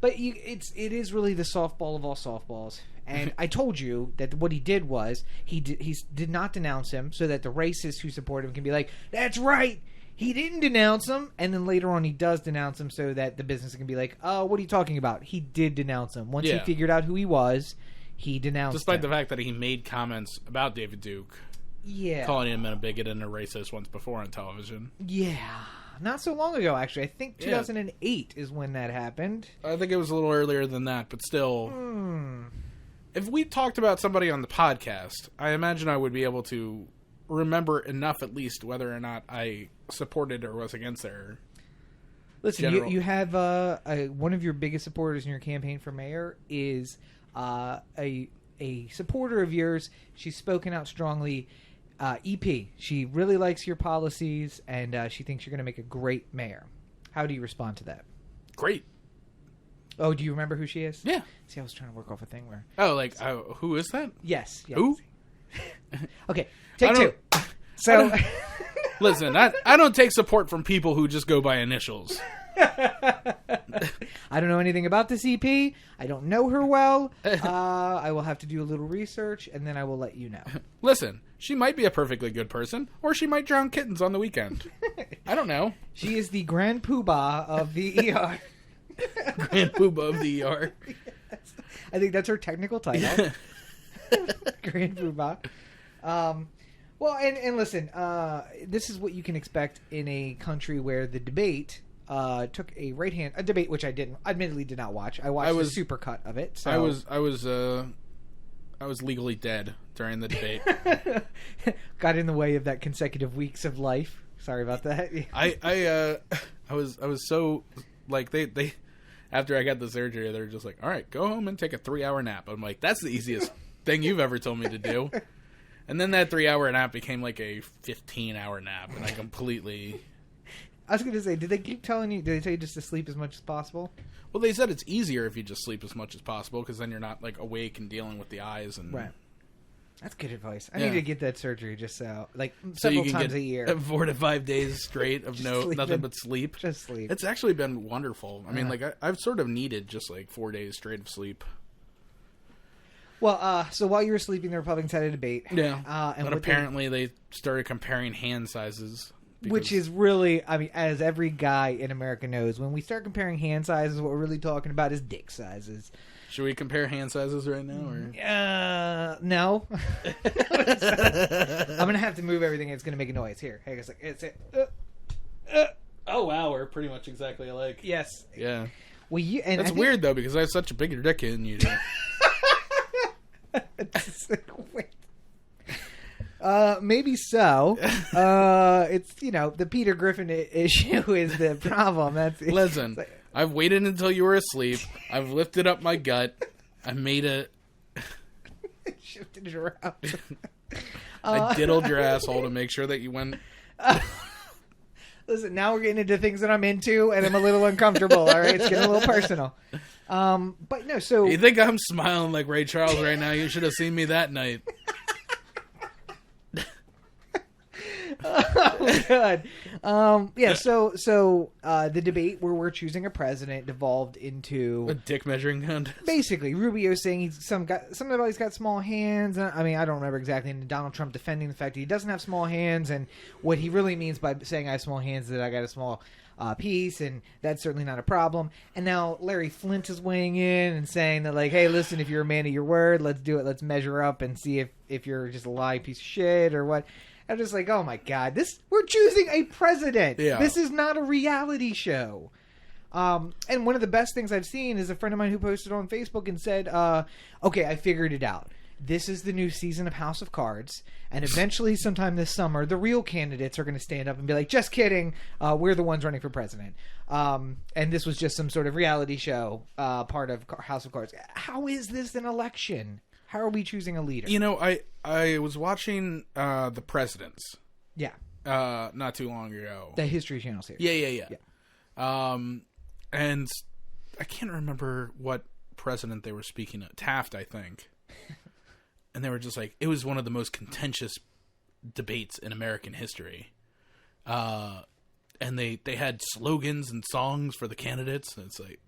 But it is really the softball of all softballs. And I told you that what he did was he did not denounce him so that the racists who support him can be like, that's right, he didn't denounce him. And then later on he does denounce him so that the business can be like, oh, what are you talking about? He did denounce him. Once he figured out who he was, he denounced
Despite
him.
the fact that he made comments about David Duke.
Yeah.
Calling him a bigot and a racist once before on television.
Yeah. Not so long ago, actually. I think 2008 is when that happened.
I think it was a little earlier than that, but still... If we talked about somebody on the podcast, I imagine I would be able to remember enough, at least, whether or not I supported or was against their...
Listen, you have one of your biggest supporters in your campaign for mayor is a supporter of yours. She's spoken out strongly. EP, she really likes your policies, and she thinks you're going to make a great mayor. How do you respond to that?
Great.
Oh, do you remember who she is?
Yeah.
See, I was trying to work off a thing where...
Oh, like, who is that?
Yes.
Who?
Okay, take 2. So...
Listen, I don't take support from people who just go by initials.
I don't know anything about this EP. I don't know her well. I will have to do a little research, and then I will let you know.
Listen, she might be a perfectly good person, or she might drown kittens on the weekend. I don't know.
She is the Grand Poobah of the ER.
Grand Poobah of the ER.
Yes. I think that's her technical title. Grand Poobah. Well, and listen, this is what you can expect in a country where the debate took a debate, which I admittedly did not watch. I watched the supercut of it. So.
I was legally dead during the debate.
Got in the way of that consecutive weeks of life. Sorry about that.
I was so like they after I got the surgery, they're just like, all right, go home and take a 3-hour nap. I'm like, that's the easiest thing you've ever told me to do. And then that 3-hour nap became like a 15-hour nap, and I completely...
I was going to say, did they keep telling you, did they tell you just to sleep as much as possible?
Well, they said it's easier if you just sleep as much as possible, because then you're not like awake and dealing with the eyes. And
right. That's good advice. I need to get that surgery just several
you can
times
get
a year.
4 to 5 days straight of nothing but sleep.
Just sleep.
It's actually been wonderful. I mean, like I've sort of needed just like 4 days straight of sleep.
Well, so while you were sleeping, the Republicans had a debate.
Yeah. But apparently they started comparing hand sizes.
Which is really, I mean, as every guy in America knows, when we start comparing hand sizes, what we're really talking about is dick sizes.
Should we compare hand sizes right now? Or?
No. I'm going to have to move everything. It's going to make a noise. Here. It's it.
Oh wow, we're pretty much exactly alike.
Yes.
Yeah.
Well,
That's weird though, because I have such a bigger dick than you do.
Maybe so. It's the Peter Griffin issue is the problem.
Listen, I've waited until you were asleep. I've lifted up my gut. I made it.
Shifted it around.
I diddled your asshole to make sure that you went.
Listen, now we're getting into things that I'm into, and I'm a little uncomfortable. All right, it's getting a little personal. But no, so
you think I'm smiling like Ray Charles right now? You should have seen me that night.
Oh god. Yeah, so the debate where we're choosing a president devolved into
a dick measuring contest.
Basically, Rubio saying somebody's got small hands. I mean, I don't remember exactly. And Donald Trump defending the fact that he doesn't have small hands, and what he really means by saying I have small hands is that I got a small piece, and that's certainly not a problem. And now Larry Flint is weighing in and saying that, like, hey, listen, if you're a man of your word, let's do it. Let's measure up and see if you're just a lying piece of shit or what. I'm just like, oh my god, we're choosing a president.
Yeah.
This is not a reality show. And one of the best things I've seen is a friend of mine who posted on Facebook and said, okay, I figured it out. This is the new season of House of Cards, and eventually sometime this summer, the real candidates are going to stand up and be like, just kidding, we're the ones running for president. And this was just some sort of reality show part of House of Cards. How is this an election? How are we choosing a leader?
I was watching The Presidents.
Yeah.
Not too long ago.
The History Channel series.
Yeah. And I can't remember what president they were speaking of. Taft, I think. And they were just like, it was one of the most contentious debates in American history. And they had slogans and songs for the candidates. And it's like,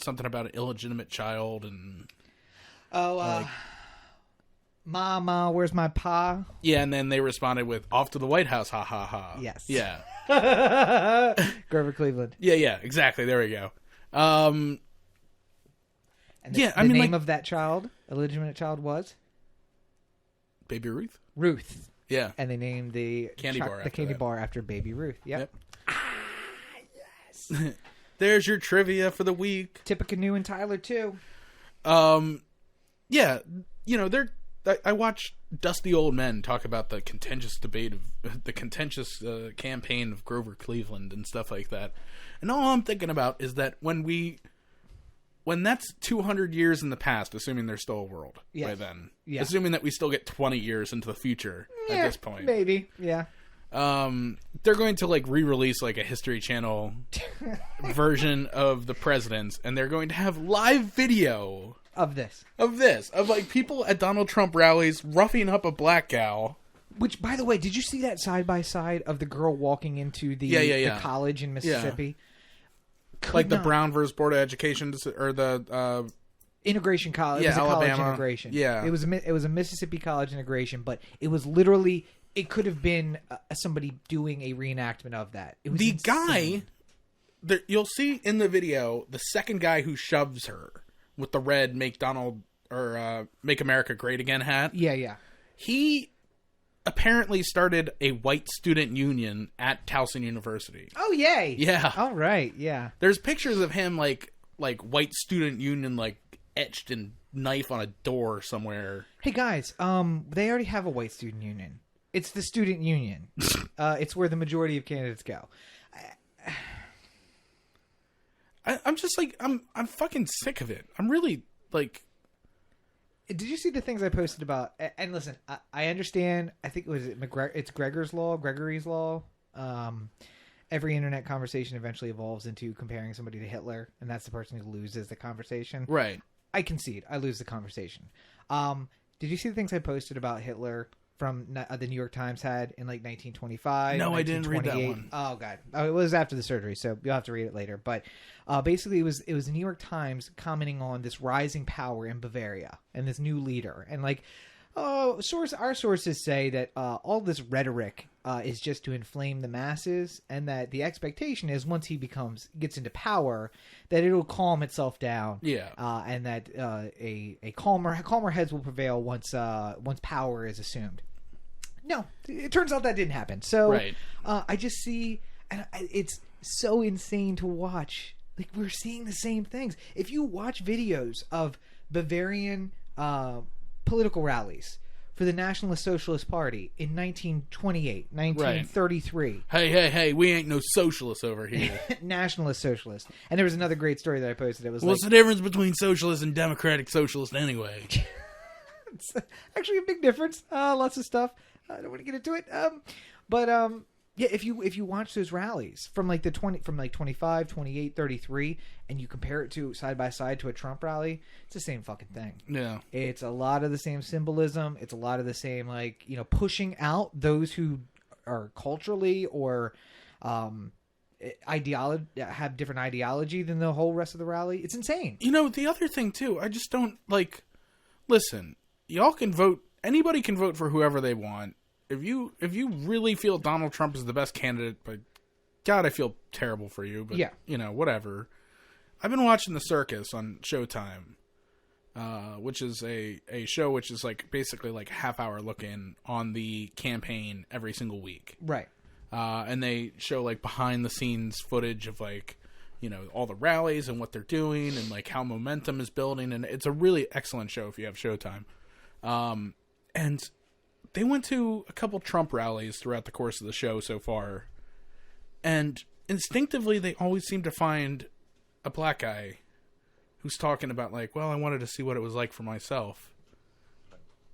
something about an illegitimate child and...
Mama, where's my pa?
Yeah, and then they responded with, off to the White House, ha ha ha.
Yes.
Yeah.
Grover Cleveland.
Yeah, exactly. There we go.
And the name of that child, illegitimate child, was?
Baby Ruth?
Ruth.
Yeah.
And they named the
candy
bar after Baby Ruth. Yep.
Yes. There's your trivia for the week.
Tippecanoe and Tyler, too.
Yeah, I watch dusty old men talk about the contentious campaign of Grover Cleveland and stuff like that. And all I'm thinking about is that when that's 200 years in the past, assuming there's still a world by then, assuming that we still get 20 years into the future at this point.
Maybe, yeah.
They're going to re-release a History Channel version of the presidents, and they're going to have live video
of this
people at Donald Trump rallies roughing up a black gal.
Which, by the way, did you see that side by side of the girl walking into the college in Mississippi?
Yeah. The Brown versus Board of Education, or the
integration college.
Yeah,
it was a
Alabama.
college integration.
Yeah,
it was a Mississippi college integration, but it was literally. It could have been somebody doing a reenactment of that. It was
the
insane.
guy. You'll see in the video the second guy who shoves her with the red "Make America Great Again" hat.
Yeah.
He apparently started a white student union at Towson University.
Oh, yay!
Yeah.
All right. Yeah.
There's pictures of him like white student union etched in knife on a door somewhere.
Hey guys, they already have a white student union. It's the student union. It's where the majority of candidates go.
I'm just I'm fucking sick of it. I'm really
Did you see the things I posted about? And listen, I understand. I think it's Gregory's law. Every internet conversation eventually evolves into comparing somebody to Hitler, and that's the person who loses the conversation.
Right.
I concede. I lose the conversation. Did you see the things I posted about Hitler from the New York Times had in 1925?
No, I didn't read that one.
Oh god, it was after the surgery, so you'll have to read it later. But basically, it was the New York Times commenting on this rising power in Bavaria and this new leader, and our sources say that all this rhetoric is just to inflame the masses, and that the expectation is once he gets into power, that it'll calm itself down.
Yeah.
And that a calmer heads will prevail once power is assumed. No, it turns out that didn't happen. So
right.
I just see And it's so insane to watch. Like, we're seeing the same things. If you watch videos of Bavarian political rallies for the Nationalist Socialist Party in 1928, 1933.
Right. Hey, we ain't no socialists over here.
Nationalist Socialist. And there was another great story that I posted. It was
What's the difference between socialist and democratic socialist anyway?
It's actually a big difference. Lots of stuff. I don't want to get into it. Yeah, if you watch those rallies from like 25, 28, 33, and you compare it to side by side to a Trump rally, it's the same fucking thing.
Yeah.
It's a lot of the same symbolism. It's a lot of the same, like, you know, pushing out those who are culturally or have different ideology than the whole rest of the rally. It's insane.
You know, the other thing too, I just don't like. Listen, y'all can vote. Anybody can vote for whoever they want. If you really feel Donald Trump is the best candidate, but God, I feel terrible for you. But,
yeah,
you know, whatever. I've been watching The Circus on Showtime, which is a show which is like basically like a half-hour look-in on the campaign every single week.
Right.
And they show like behind-the-scenes footage of like, you know, all the rallies and what they're doing and like how momentum is building. And it's a really excellent show if you have Showtime. And they went to a couple Trump rallies throughout the course of the show so far, and instinctively they always seem to find a black guy who's talking about like, well, I wanted to see what it was like for myself.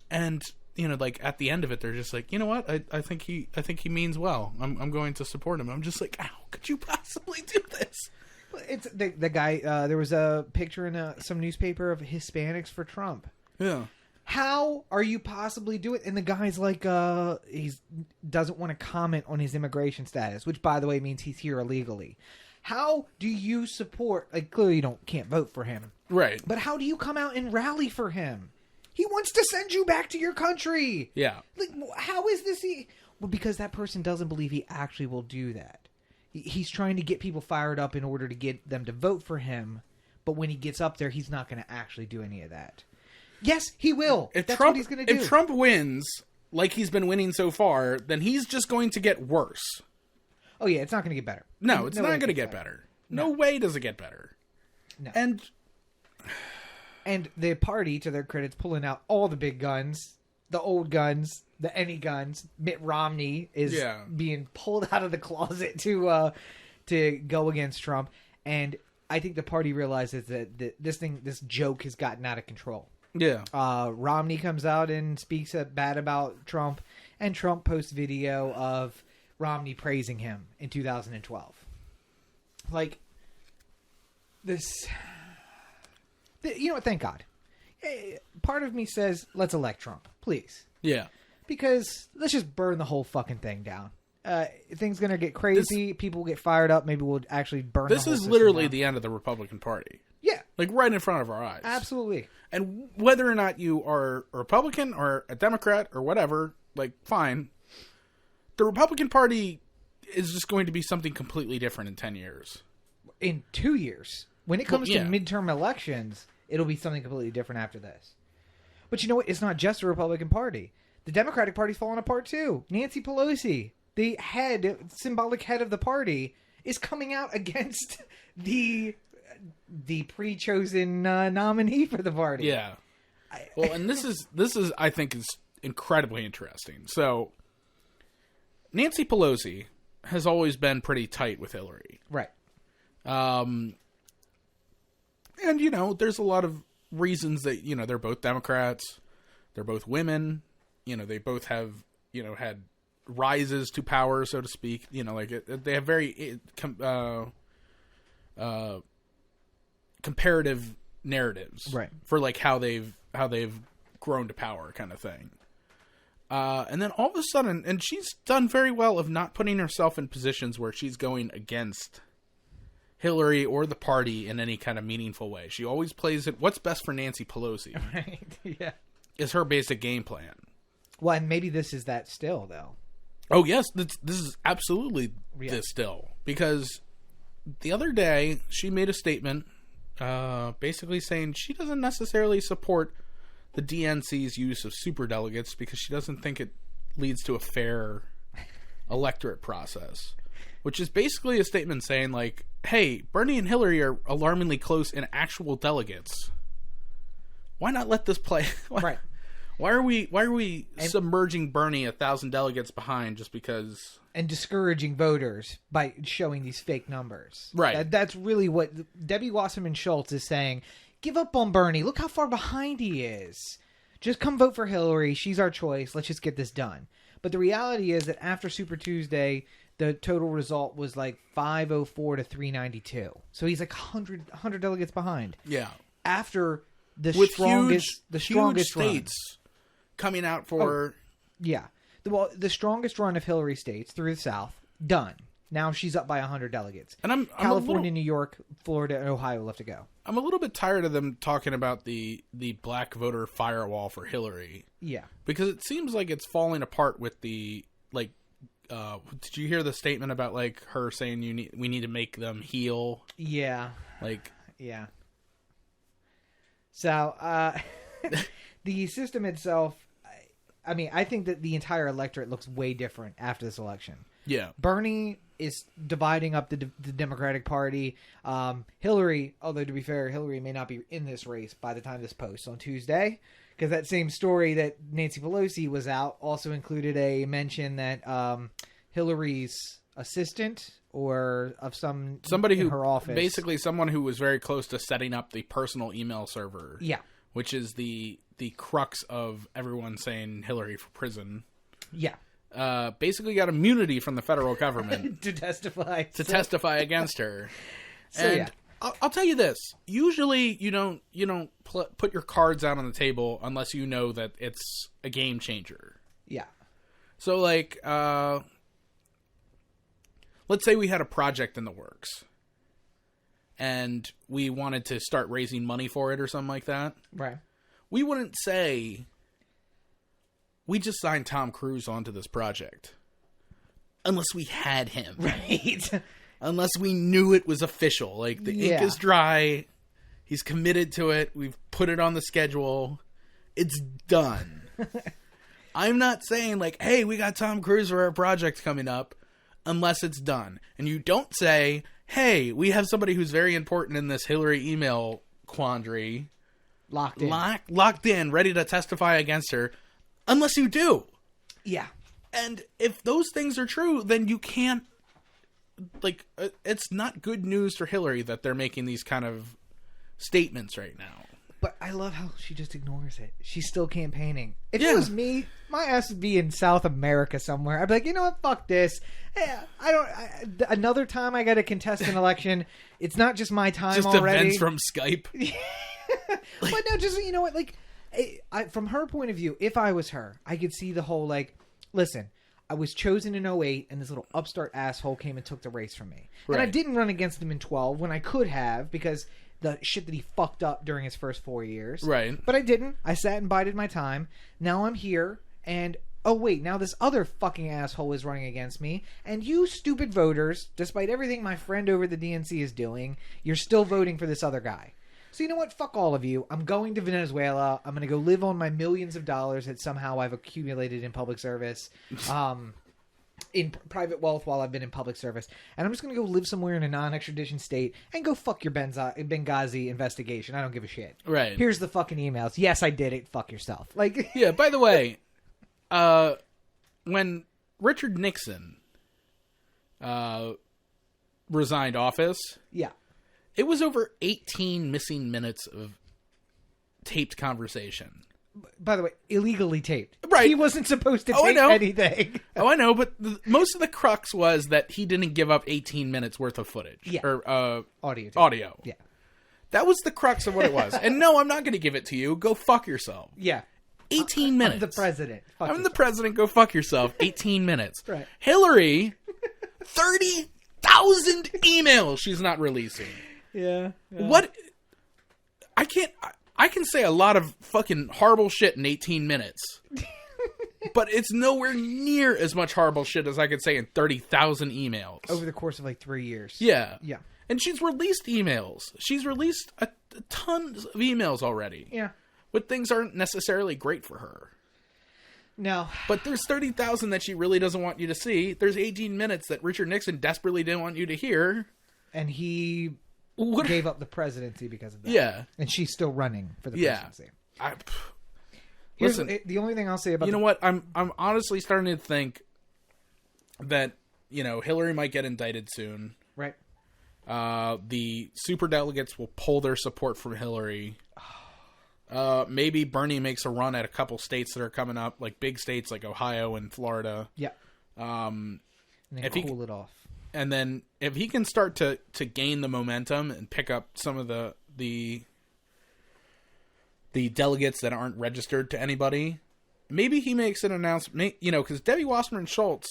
And, you know, like at the end of it, they're just like, you know what? I think he means well. I'm going to support him. I'm just like, how could you possibly do this?
It's the guy. There was a picture in some newspaper of Hispanics for Trump.
Yeah.
How are you possibly doing it? And the guy's like, he doesn't want to comment on his immigration status, which, by the way, means he's here illegally. How do you support? Like, clearly you can't vote for him,
right?
But how do you come out and rally for him? He wants to send you back to your country.
Yeah.
Like, how is this? Well, because that person doesn't believe he actually will do that. He's trying to get people fired up in order to get them to vote for him. But when he gets up there, he's not going to actually do any of that. Yes, he will. That's what he's going to do.
If Trump wins, like he's been winning so far, then he's just going to get worse.
Oh, yeah, it's not going to get better.
No, it's not going to get better. No way does it get better.
No.
And
the party, to their credit, pulling out all the big guns, the old guns, the any guns. Mitt Romney is being pulled out of the closet to go against Trump. And I think the party realizes that this joke has gotten out of control.
Yeah.
Romney comes out and speaks bad about Trump, and Trump posts video of Romney praising him in 2012. Like, this... You know what? Thank God. Part of me says, let's elect Trump, please.
Yeah.
Because let's just burn the whole fucking thing down. Things going to get crazy. People will get fired up. Maybe we'll actually burn the whole system
This is literally
down.
the end of the Republican Party.
Yeah.
Like, right in front of our eyes.
Absolutely.
And whether or not you are a Republican or a Democrat or whatever, like, fine. The Republican Party is just going to be something completely different in 10 years.
In 2 years. When it comes to midterm elections, it'll be something completely different after this. But you know what? It's not just the Republican Party. The Democratic Party's falling apart, too. Nancy Pelosi, the symbolic head of the party, is coming out against the pre-chosen nominee for the party.
Yeah. Well, and this is I think is incredibly interesting. So Nancy Pelosi has always been pretty tight with Hillary.
Right.
And you know, there's a lot of reasons that, you know, they're both Democrats, they're both women, you know, they both have, you know, had rises to power, so to speak, you know, like they have very comparative narratives,
right,
for like how they've grown to power, kind of thing. And then all of a sudden, and she's done very well of not putting herself in positions where she's going against Hillary or the party in any kind of meaningful way. She always plays it. What's best for Nancy Pelosi?
Right. Yeah.
Is her basic game plan.
Well, and maybe this is that still, though.
Oh, yes. This is absolutely this still. Because the other day, she made a statement basically saying she doesn't necessarily support the DNC's use of superdelegates because she doesn't think it leads to a fair electorate process. which is basically a statement saying, like, hey, Bernie and Hillary are alarmingly close in actual delegates. Why not let this play?
Right.
Why are we submerging Bernie 1,000 delegates behind just because?
And discouraging voters by showing these fake numbers.
Right.
That's really what Debbie Wasserman Schultz is saying. Give up on Bernie. Look how far behind he is. Just come vote for Hillary. She's our choice. Let's just get this done. But the reality is that after Super Tuesday, the total result was like 504 to 392. So he's like 100 delegates behind.
Yeah.
After the
strongest
strongest run.
states coming out for...
Yeah. The strongest run of Hillary states through the South, done. Now she's up by 100 delegates.
And
California, New York, Florida, and Ohio left to go.
I'm a little bit tired of them talking about the black voter firewall for Hillary.
Yeah.
Because it seems like it's falling apart with the, like, did you hear the statement about, like, her saying we need to make them heal?
Yeah.
Like.
Yeah. So, the system itself, I mean, I think that the entire electorate looks way different after this election.
Yeah.
Bernie is dividing up the Democratic Party. Hillary, although to be fair, Hillary may not be in this race by the time this posts on Tuesday, because that same story that Nancy Pelosi was out also included a mention that Hillary's assistant or of somebody
who
in her office,
basically someone who was very close to setting up the personal email server.
Yeah.
Which is the crux of everyone saying Hillary for prison.
Yeah.
Basically got immunity from the federal government
to testify
against her.
So,
and
yeah.
I'll tell you this: usually, you don't put your cards out on the table unless you know that it's a game changer.
Yeah.
So, like, let's say we had a project in the works, and we wanted to start raising money for it or something like that.
Right.
We wouldn't say, we just signed Tom Cruise onto this project. Unless we had him.
Right.
Unless we knew it was official. Like, the ink is dry. He's committed to it. We've put it on the schedule. It's done. I'm not saying, like, hey, we got Tom Cruise for our project coming up. Unless it's done. And you don't say, hey, we have somebody who's very important in this Hillary email quandary. Locked in, ready to testify against her. Unless you do.
Yeah.
And if those things are true, then you can't, like, it's not good news for Hillary that they're making these kind of statements right now.
But I love how she just ignores it. She's still campaigning. If it was me, my ass would be in South America somewhere. I'd be like, you know what? Fuck this. Another time I got to contest an election. It's not just my time
just
already.
Just events from Skype.
But no, just, you know what? Like, from her point of view, if I was her, I could see the whole, like, listen, I was chosen in 2008, and this little upstart asshole came and took the race from me. Right. And I didn't run against him in 2012 when I could have, because the shit that he fucked up during his first 4 years.
Right.
But I didn't. I sat and bided my time. Now I'm here, and oh wait, now this other fucking asshole is running against me, and you stupid voters, despite everything my friend over at the DNC is doing, you're still voting for this other guy. So you know what? Fuck all of you. I'm going to Venezuela. I'm going to go live on my millions of dollars that somehow I've accumulated in public service. In private wealth while I've been in public service. And I'm just going to go live somewhere in a non-extradition state and go fuck your Benghazi investigation. I don't give a shit.
Right.
Here's the fucking emails. Yes, I did it. Fuck yourself. Like,
yeah, by the way, when Richard Nixon resigned office,
yeah,
it was over 18 missing minutes of taped conversation.
By the way, illegally taped.
Right.
He wasn't supposed to tape anything.
I know, but most of the crux was that he didn't give up 18 minutes worth of footage.
Yeah.
Or
audio. Yeah.
That was the crux of what it was. And no, I'm not going to give it to you. Go fuck yourself.
Yeah.
18 minutes.
I'm the president.
I'm the president. Go fuck yourself. 18 minutes.
Right.
Hillary, 30,000 emails she's not releasing.
Yeah.
What? I can say a lot of fucking horrible shit in 18 minutes. But it's nowhere near as much horrible shit as I could say in 30,000 emails.
Over the course of like 3 years.
Yeah.
Yeah.
And she's released emails. She's released a ton of emails already.
Yeah.
But things aren't necessarily great for her.
No.
But there's 30,000 that she really doesn't want you to see. There's 18 minutes that Richard Nixon desperately didn't want you to hear.
And he gave up the presidency because of that.
Yeah.
And she's still running for the presidency.
Listen,
the only thing I'll say about
what? I'm honestly starting to think that, Hillary might get indicted soon.
Right.
The superdelegates will pull their support from Hillary. Maybe Bernie makes a run at a couple states that are coming up, like big states like Ohio and Florida.
Yeah.
And
then cool it off.
And then if he can start to gain the momentum and pick up some of the delegates that aren't registered to anybody, maybe he makes an announcement, because Debbie Wasserman Schultz,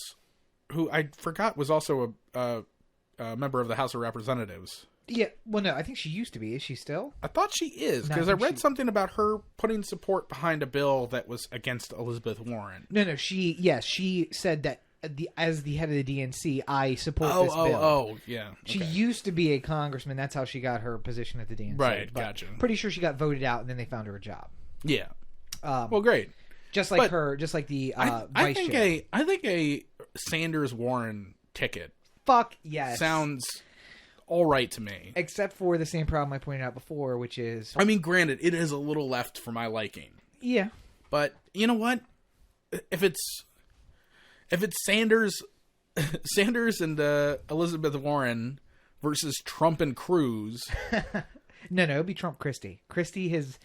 who I forgot was also a member of the House of Representatives.
Yeah, well, no, I think she used to be. Is she still?
I thought she is, because I read something about her putting support behind a bill that was against Elizabeth Warren.
No, she said that as the head of the DNC, I support this bill.
Oh, yeah. Okay.
She used to be a congressman. That's how she got her position at the DNC.
Right, gotcha.
Pretty sure she got voted out, and then they found her a job.
Yeah. Well, great.
Just like the vice chair.
I think a Sanders-Warren ticket.
Fuck yes.
Sounds all right to me.
Except for the same problem I pointed out before, which is...
I mean, granted, it is a little left for my liking.
Yeah.
But you know what? If it's Sanders and Elizabeth Warren versus Trump and Cruz.
No, it'd be Trump Christie. Christie has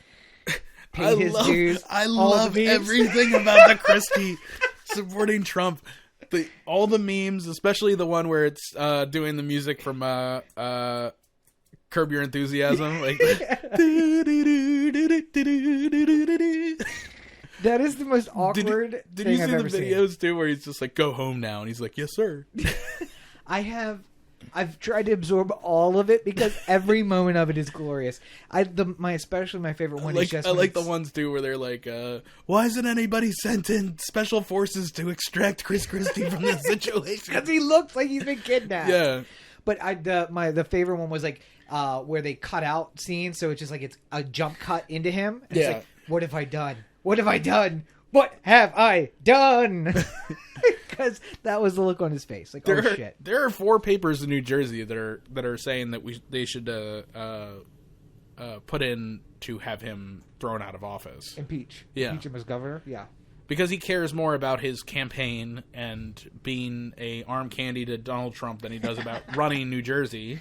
paid his dues.
I love everything about the Christie supporting Trump. All the memes, especially the one where it's doing the music from Curb Your Enthusiasm. Like,
that is the most awkward
did you
thing
see
I've ever
the videos too where he's just like, go home now, and he's like, yes sir.
I've tried to absorb all of it because every moment of it is glorious. Especially my favorite one is just...
I like the ones too where they're like, why isn't anybody sent in special forces to extract Chris Christie from this situation?
Because he looks like he's been kidnapped.
Yeah.
But the favorite one was like where they cut out scenes, so it's just like it's a jump cut into him. And it's like, what have I done? What have I done? What have I done? Because that was the look on his face. Like, shit.
There are 4 papers in New Jersey that are saying that they should put in to have him thrown out of office.
Impeach him as governor. Yeah.
Because he cares more about his campaign and being a arm candy to Donald Trump than he does about running New Jersey.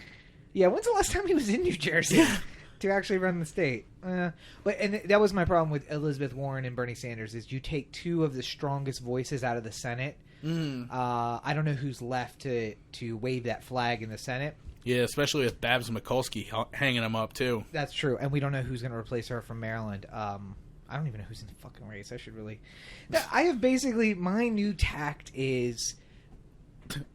Yeah, when's the last time he was in New Jersey? To actually run the state. And that was my problem with Elizabeth Warren and Bernie Sanders is you take 2 of the strongest voices out of the Senate. I don't know who's left to wave that flag in the Senate.
Yeah, especially with Babs Mikulski hanging him up too.
That's true. And we don't know who's going to replace her from Maryland. I don't even know who's in the fucking race. I should really... I have basically... My new tact is...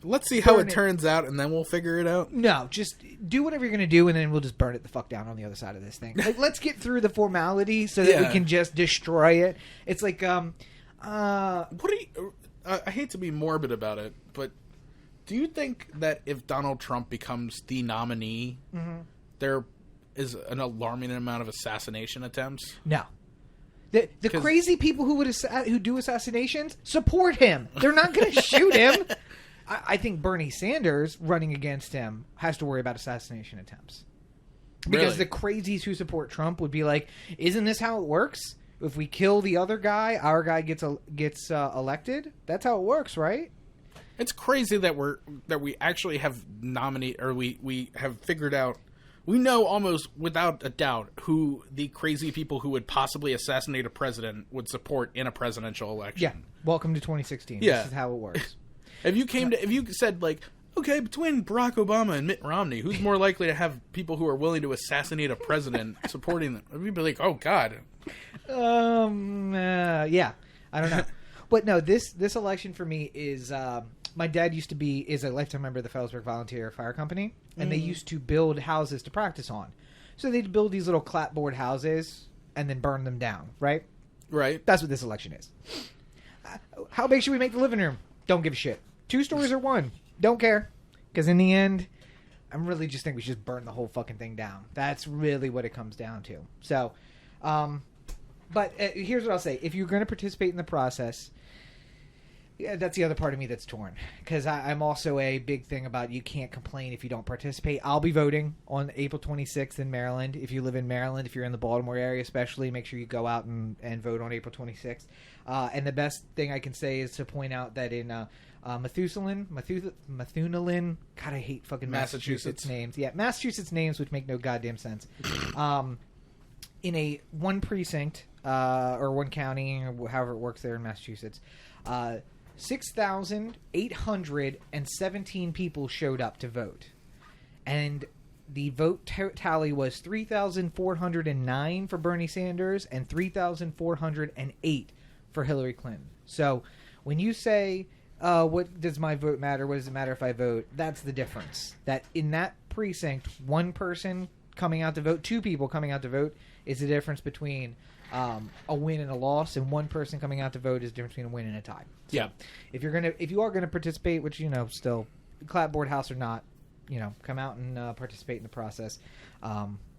Let's see how it turns out, and then we'll figure it out.
No, just do whatever you're going to do, and then we'll just burn it the fuck down on the other side of this thing. Like, let's get through the formality so that we can just destroy it. It's like,
what do you... I hate to be morbid about it, but do you think that if Donald Trump becomes the nominee, there is an alarming amount of assassination attempts?
No. The crazy people who do assassinations support him. They're not going to shoot him. I think Bernie Sanders running against him has to worry about assassination attempts. Because the crazies who support Trump would be like, isn't this how it works? If we kill the other guy, our guy gets elected? That's how it works, right?
It's crazy that we actually have we have figured out, we know almost without a doubt who the crazy people who would possibly assassinate a president would support in a presidential election.
Yeah. Welcome to 2016.
Yeah.
This is how it works.
If you said like, okay, between Barack Obama and Mitt Romney, who's more likely to have people who are willing to assassinate a president supporting them? We'd be like, oh God.
Yeah. I don't know. But no, this election for me is, my dad is a lifetime member of the Fellowsburg Volunteer Fire Company, and they used to build houses to practice on. So they'd build these little clapboard houses and then burn them down, right?
Right.
That's what this election is. How big should we make the living room? Don't give a shit. 2 stories or 1? Don't care. Because in the end, I really just think we should just burn the whole fucking thing down. That's really what it comes down to. So, But here's what I'll say. If you're going to participate in the process, yeah, that's the other part of me that's torn. Because I'm also a big thing about you can't complain if you don't participate. I'll be voting on April 26th in Maryland. If you live in Maryland, if you're in the Baltimore area especially, make sure you go out and vote on April 26th. And the best thing I can say is to point out that in Methuselah, God, I hate fucking Massachusetts names. Yeah, Massachusetts names which make no goddamn sense. In a one precinct or one county, or however it works there in Massachusetts, 6,817 people showed up to vote, and the vote tally was 3,409 for Bernie Sanders and 3,408 for Hillary Clinton. So when you say, what does my vote matter? What does it matter if I vote? That's the difference. That in that precinct, one person coming out to vote, two people coming out to vote is the difference between a win and a loss, and one person coming out to vote is the difference between a win and a tie. So
yeah.
If you are gonna participate, which still clapboard house or not, come out and participate in the process.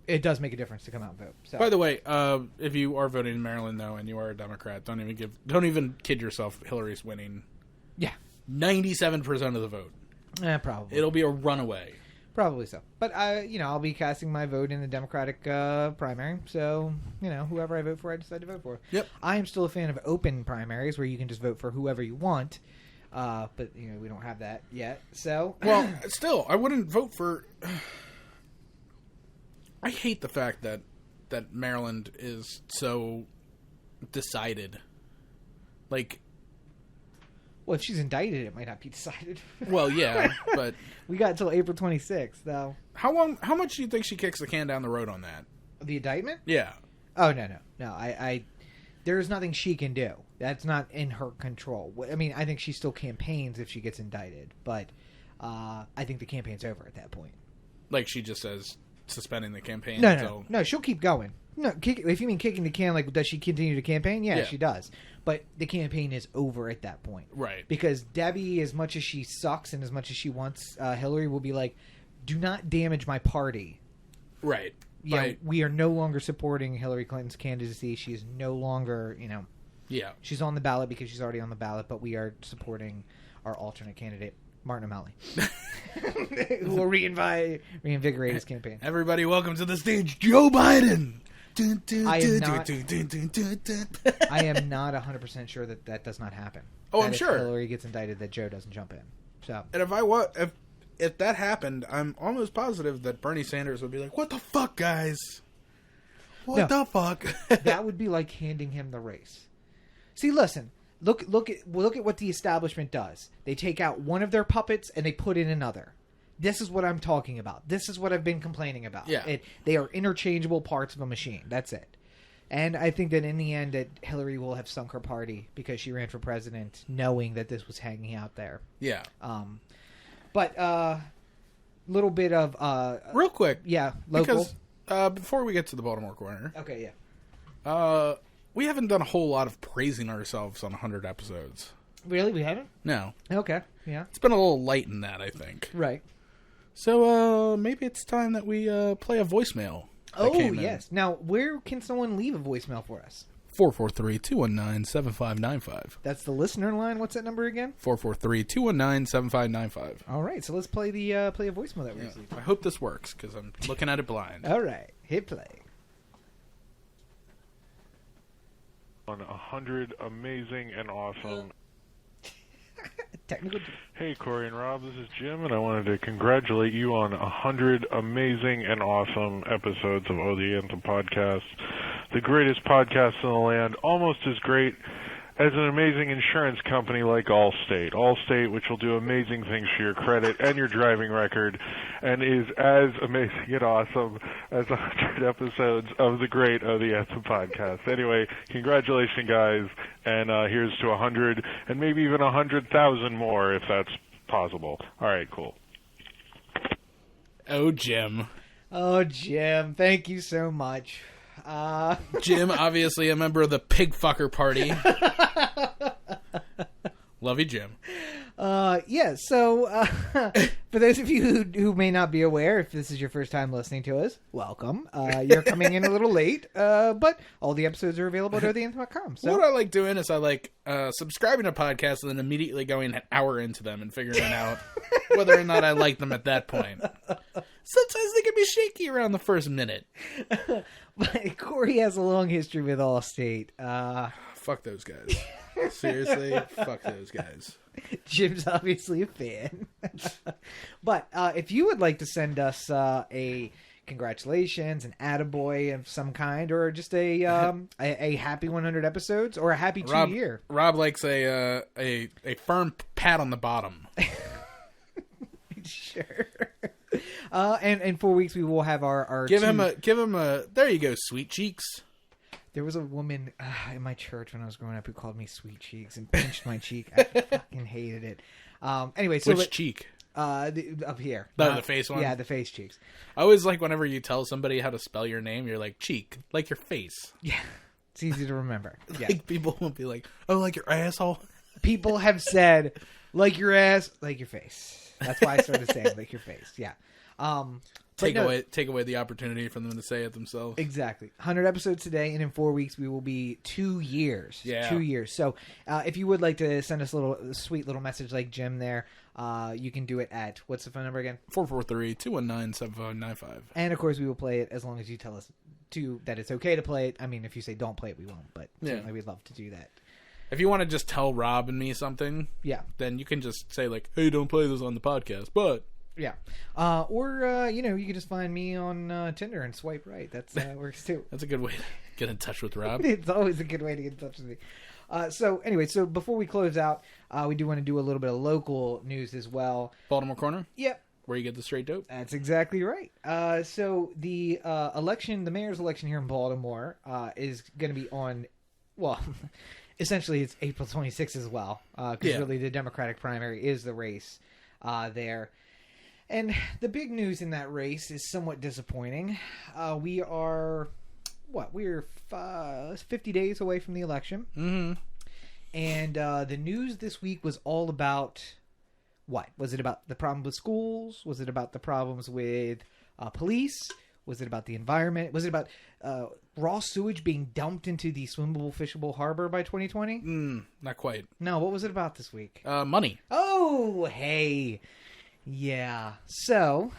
It does make a difference to come out and vote. So.
By the way, if you are voting in Maryland though, and you are a Democrat, don't even kid yourself. Hillary's winning.
Yeah,
97% of the vote.
Probably.
It'll be a runaway.
Probably so. But I'll be casting my vote in the Democratic primary. So, whoever I vote for, I decide to vote for.
Yep.
I am still a fan of open primaries where you can just vote for whoever you want. But we don't have that yet. So,
well, still, I wouldn't vote for. I hate the fact that Maryland is so decided. Like.
Well, if she's indicted, it might not be decided.
Well, yeah, but
we got until April 26th, though.
How much do you think she kicks the can down the road on that?
The indictment?
Yeah.
Oh no. I there's nothing she can do. That's not in her control. I mean, I think she still campaigns if she gets indicted, but I think the campaign's over at that point.
Like she just says, suspending the campaign.
No, she'll keep going. No, if you mean kicking the can, like, does she continue to campaign? Yeah, she does. But the campaign is over at that point.
Right.
Because Debbie, as much as she sucks and as much as she wants Hillary, will be like, do not damage my party.
Right.
Yeah,
right.
We are no longer supporting Hillary Clinton's candidacy. She is no longer,
Yeah.
She's on the ballot because she's already on the ballot, but we are supporting our alternate candidate, Martin O'Malley, who will reinvigorate his campaign.
Everybody, welcome to the stage, Joe Biden.
I am not 100% sure that does not happen.
Oh, I'm sure.
If Hillary gets indicted, that Joe doesn't jump in. So,
and if that happened, I'm almost positive that Bernie Sanders would be like, "What the fuck, guys? What the fuck?"
That would be like handing him the race. See, listen. Look at what the establishment does. They take out one of their puppets and they put in another. This is what I'm talking about. This is what I've been complaining about.
Yeah.
They are interchangeable parts of a machine. That's it. And I think that in the end that Hillary will have sunk her party because she ran for president knowing that this was hanging out there.
Yeah.
But little bit of
real quick.
Yeah, local.
Because before we get to the Baltimore corner.
Okay, yeah.
We haven't done a whole lot of praising ourselves on 100 episodes.
Really? We haven't?
No.
Okay. Yeah.
It's been a little light in that, I think.
Right.
So maybe it's time that we play a voicemail.
Oh, yes. Now, where can someone leave a voicemail for us?
443-219-7595.
That's the listener line. What's that number again?
443-219-7595.
All right, so let's play a voicemail that we received.
I hope this works because I'm looking at it blind.
All right, hit play.
On 100 amazing and awesome.
Technical.
Hey, Corey and Rob, this is Jim, and I wanted to congratulate you on 100 amazing and awesome episodes of the Anthem podcast. The greatest podcast in the land, almost as great as an amazing insurance company like Allstate. Allstate, which will do amazing things for your credit and your driving record, and is as amazing and awesome as 100 episodes of the great the Anthem podcast. Anyway, congratulations, guys, and here's to 100, and maybe even 100,000 more if that's possible. All right, cool.
Oh, Jim.
Oh, Jim, thank you so much.
Jim, obviously a member of the pig fucker party. Love you, Jim.
Yeah, so For those of you who may not be aware, if this is your first time listening to us, welcome. You're coming in a little late, but all the episodes are available at OTheAnthem.com. So
what I like doing is I like subscribing to podcasts and then immediately going an hour into them and figuring out whether or not I like them at that point. Sometimes they can be shaky around the first minute.
But Corey has a long history with Allstate.
Fuck those guys. Seriously, fuck those guys.
Jim's obviously a fan. But if you would like to send us a congratulations, an attaboy of some kind, or just a happy 100 episods, or a happy 2 year.
Rob likes a firm pat on the bottom.
Sure. And in 4 weeks we will have our
give him a there you go, sweet cheeks.
There was a woman in my church when I was growing up who called me sweet cheeks and pinched my cheek. I fucking hated it. Anyway, so
which cheek?
Up here.
The face one?
Yeah, the face cheeks.
I always like whenever you tell somebody how to spell your name, you're like cheek, like your face.
Yeah, it's easy to remember. Yeah.
Like people won't be like, oh, like your asshole.
People have said, like your ass, like your face. That's why I started saying like your face. Yeah.
Take away the opportunity for them to say it themselves.
Exactly. 100 episodes today, and in 4 weeks we will be 2 years.
Yeah.
2 years. So if you would like to send us a sweet little message like Jim there, you can do it at, what's the phone number again?
443-219-7595.
And of course we will play it as long as you tell us that it's okay to play it. I mean, if you say don't play it, we won't, but certainly we'd love to do that.
If you want to just tell Rob and me something, then you can just say like, hey, don't play this on the podcast, but...
Yeah. Or you can just find me on Tinder and swipe right. That works too.
That's a good way to get in touch with Rob.
It's always a good way to get in touch with me. So before we close out, we do want to do a little bit of local news as well.
Baltimore Corner?
Yep.
Where you get the straight dope?
That's exactly right. So the the mayor's election here in Baltimore, is going to be on, well, essentially it's April 26th as well. Because really the Democratic primary is the race there. And the big news in that race is somewhat disappointing. We are, we're 50 days away from the election.
Mm-hmm.
And the news this week was all about, what? Was it about the problem with schools? Was it about the problems with police? Was it about the environment? Was it about raw sewage being dumped into the swimmable, fishable harbor by 2020?
Not quite.
No, what was it about this week?
Money.
Oh, hey. Yeah. So,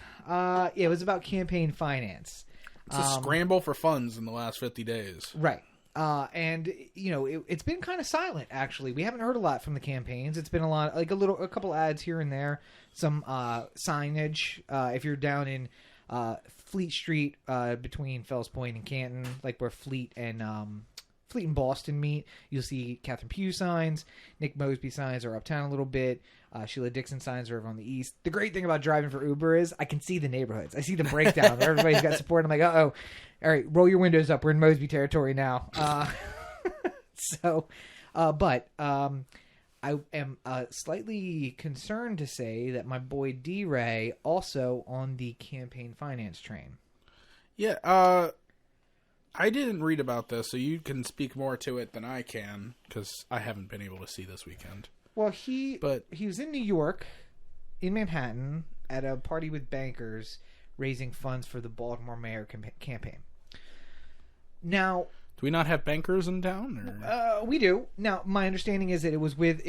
it was about campaign finance.
It's a scramble for funds in the last 50 days.
Right. And, it's been kind of silent, actually. We haven't heard a lot from the campaigns. It's been a couple ads here and there, some signage. If you're down in Fleet Street between Fells Point and Canton, like where Fleet and Boston meet, you'll see Catherine Pugh signs. Nick Mosby signs are uptown a little bit. Sheila Dixon signs are over on the east. The great thing about driving for Uber is I can see the neighborhoods. I see the breakdown where everybody's got support. I'm like, uh-oh. All right, roll your windows up. We're in Mosby territory now. But I am slightly concerned to say that my boy D-Ray also on the campaign finance train.
Yeah, I didn't read about this, so you can speak more to it than I can, because I haven't been able to see this weekend.
Well, he was in New York, in Manhattan, at a party with bankers, raising funds for the Baltimore mayor campaign. Now,
do we not have bankers in town? Or?
We do. Now, my understanding is that it was with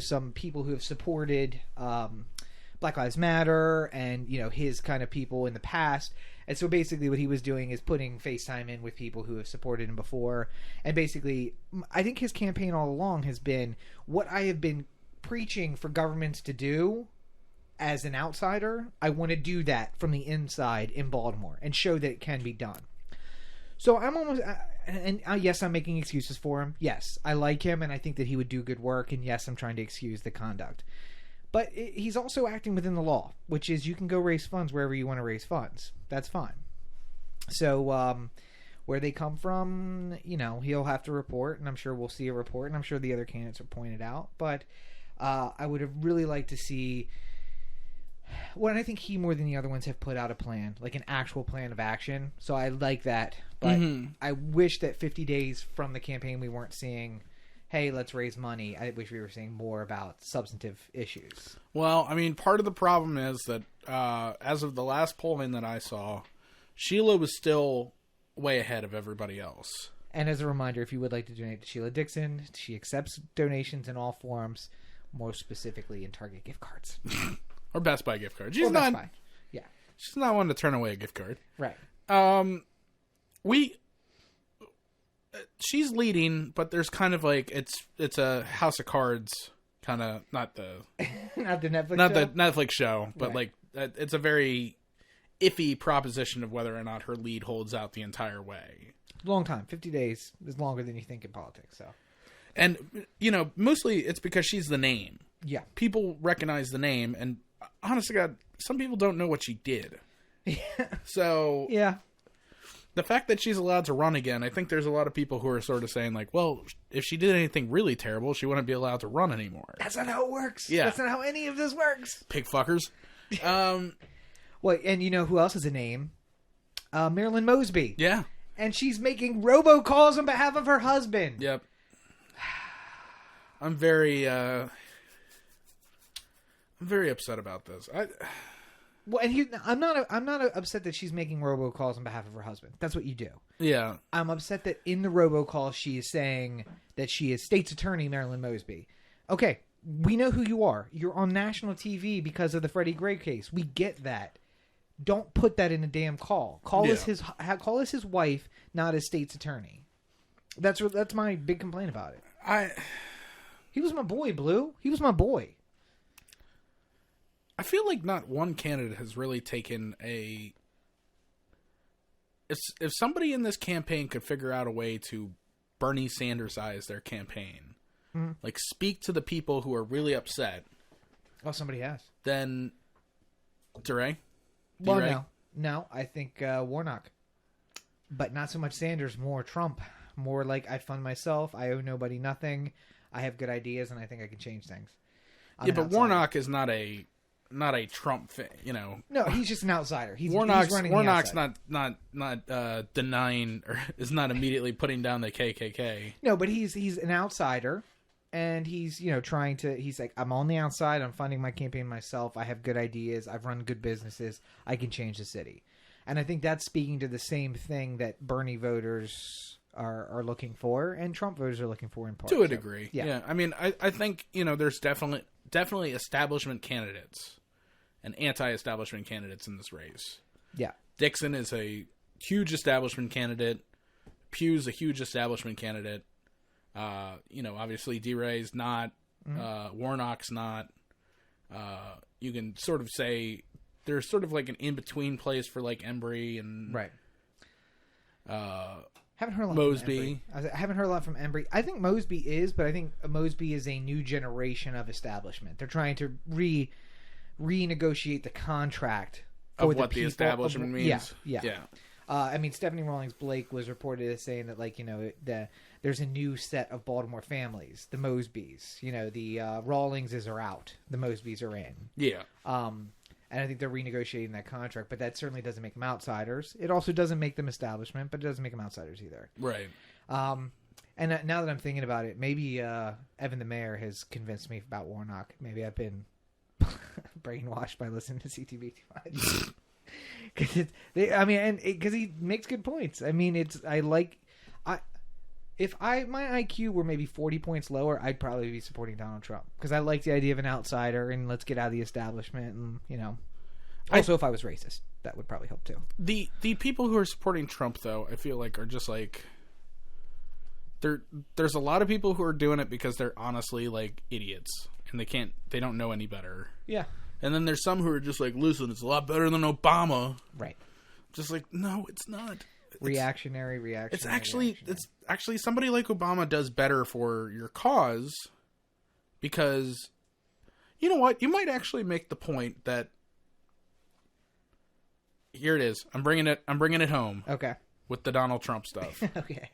some people who have supported Black Lives Matter and his kind of people in the past. And so basically what he was doing is putting FaceTime in with people who have supported him before. And basically, I think his campaign all along has been what I have been preaching for governments to do as an outsider. I want to do that from the inside in Baltimore and show that it can be done. So I'm almost... yes, I'm making excuses for him. Yes, I like him and I think that he would do good work. And yes, I'm trying to excuse the conduct. But he's also acting within the law, which is you can go raise funds wherever you want to raise funds. That's fine. So where they come from, he'll have to report, and I'm sure we'll see a report, and I'm sure the other candidates are pointed out. But I would have really liked to see... Well, I think he more than the other ones have put out a plan, like an actual plan of action. So I like that. But I wish that 50 days from the campaign we weren't seeing hey, let's raise money. I wish we were seeing more about substantive issues.
Well, I mean, part of the problem is that as of the last polling that I saw, Sheila was still way ahead of everybody else.
And as a reminder, if you would like to donate to Sheila Dixon, she accepts donations in all forms, more specifically in Target gift cards.
Or Best Buy gift cards.
Or Best Buy. Yeah.
She's not one to turn away a gift card.
Right.
She's leading, but there's kind of like it's a House of Cards kind of, not the
not the Netflix
not
show?
the Netflix show, but
Right.
like it's a very iffy proposition of whether or not her lead holds out the entire way.
Long time. 50 days is longer than you think in politics. So,
And mostly it's because she's the name.
yeah.
People recognize the name, and honestly, God, some people don't know what she did. So
Yeah.
the fact that she's allowed to run again, I think there's a lot of people who are sort of saying like, well, if she did anything really terrible, she wouldn't be allowed to run anymore.
That's not how it works.
Yeah.
That's not how any of this works.
Pig fuckers.
Well, and you know who else has a name? Marilyn Mosby.
Yeah.
And she's making robocalls on behalf of her husband.
Yep. I'm very upset about this.
Well, and I'm not upset that she's making robocalls on behalf of her husband. That's what you do.
Yeah.
I'm upset that in the robocall she is saying that she is State's Attorney Marilyn Mosby. Okay, we know who you are. You're on national TV because of the Freddie Gray case. We get that. Don't put that in a damn call. Call us his wife, not his State's Attorney. That's my big complaint about it. He was my boy, Blue. He was my boy.
I feel like not one candidate has really taken a... If somebody in this campaign could figure out a way to Bernie Sanders-ize their campaign, like speak to the people who are really upset...
Oh, somebody has.
Then... DeRay?
Well, no. I think Warnock. But not so much Sanders, more Trump. More like, I fund myself, I owe nobody nothing, I have good ideas, and I think I can change things.
Yeah, but Warnock is not a Trump fan,
No, he's just an outsider.
Warnock's
he's running
not denying or is not immediately putting down the KKK.
No, but he's an outsider, and he's trying to. He's like, I'm on the outside. I'm funding my campaign myself. I have good ideas. I've run good businesses. I can change the city, and I think that's speaking to the same thing that Bernie voters are looking for, and Trump voters are looking for in part.
To a degree,
yeah.
Yeah. I mean, I think there's definitely establishment candidates and anti-establishment candidates in this race.
Yeah.
Dixon is a huge establishment candidate. Pugh's a huge establishment candidate. Obviously DeRay's not. Warnock's not. You can sort of say there's sort of like an in-between place for like Embry and
right. Haven't heard a lot
Mosby.
I haven't heard a lot from Embry. I think Mosby is, but I think Mosby is a new generation of establishment. They're trying to renegotiate the contract for
of what the establishment means.
Yeah. I mean, Stephanie Rawlings Blake was reported as saying that, like, there's a new set of Baltimore families, the Mosbys. The Rawlingses are out, the Mosbys are in.
Yeah.
And I think they're renegotiating that contract, but that certainly doesn't make them outsiders. It also doesn't make them establishment, but it doesn't make them outsiders either.
Right.
And now that I'm thinking about it, maybe Evan the Mayor has convinced me about Warnock. Maybe I've been brainwashed by listening to CTV too much. Because he makes good points. I mean, if my IQ were maybe 40 points lower, I'd probably be supporting Donald Trump because I like the idea of an outsider and let's get out of the establishment. And also if I was racist, that would probably help too. The
people who are supporting Trump, though, I feel like are just like there's a lot of people who are doing it because they're honestly like idiots and they don't know any better.
Yeah.
And then there's some who are just like, listen, it's a lot better than Obama.
Right.
Just like, no, it's not.
Reactionary.
It's actually somebody like Obama does better for your cause because you know what? You might actually make the point that here it is. I'm bringing it home.
Okay.
With the Donald Trump stuff.
Okay.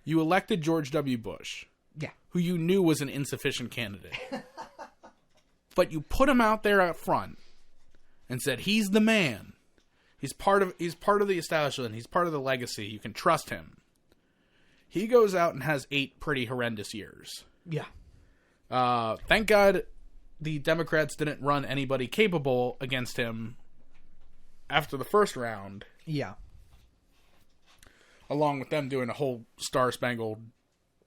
You elected George W. Bush.
Yeah. Who
you knew was an insufficient candidate. But you put him out there up front and said he's the man. He's part of the establishment. He's part of the legacy. You can trust him. he goes out and has 8 pretty horrendous years.
Yeah.
Thank God the Democrats didn't run anybody capable against him after the first round.
Yeah.
Along with them doing a whole Star Spangled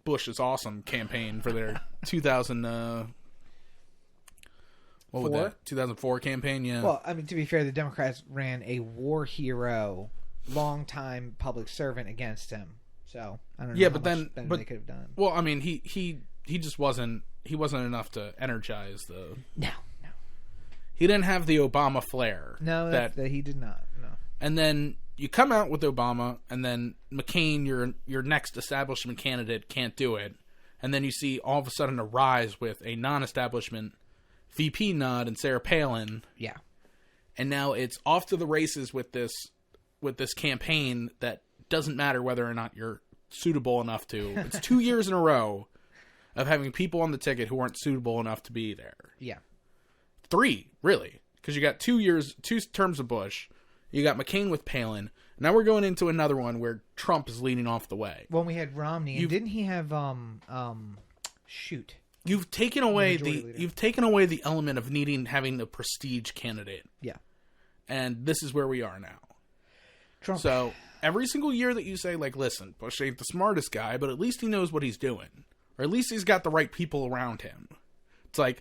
Bush is Awesome campaign for their 2004 campaign, yeah.
Well, I mean, to be fair, the Democrats ran a war hero, longtime public servant against him. So I don't know.
Yeah,
how
but
much
then
better they could have done.
Well, I mean, he just wasn't enough to energize the.
No.
He didn't have the Obama flair.
No, that he did not. No.
And then you come out with Obama, and then McCain, your next establishment candidate, can't do it, and then you see all of a sudden a rise with a non-establishment VP nod and Sarah Palin.
Yeah.
And now it's off to the races with this campaign that doesn't matter whether or not you're suitable enough to. It's 2 years in a row of having people on the ticket who aren't suitable enough to be there.
Yeah.
3, really, because you got 2 terms of Bush. You got McCain with Palin. Now we're going into another one where Trump is leading off the way.
Well, we had Romney, and didn't he have shoot?
You've taken away the element of having the prestige candidate.
Yeah.
And this is where we are now.
Trump.
So every single year that you say, like, listen, Bush ain't the smartest guy, but at least he knows what he's doing. Or at least he's got the right people around him. It's like,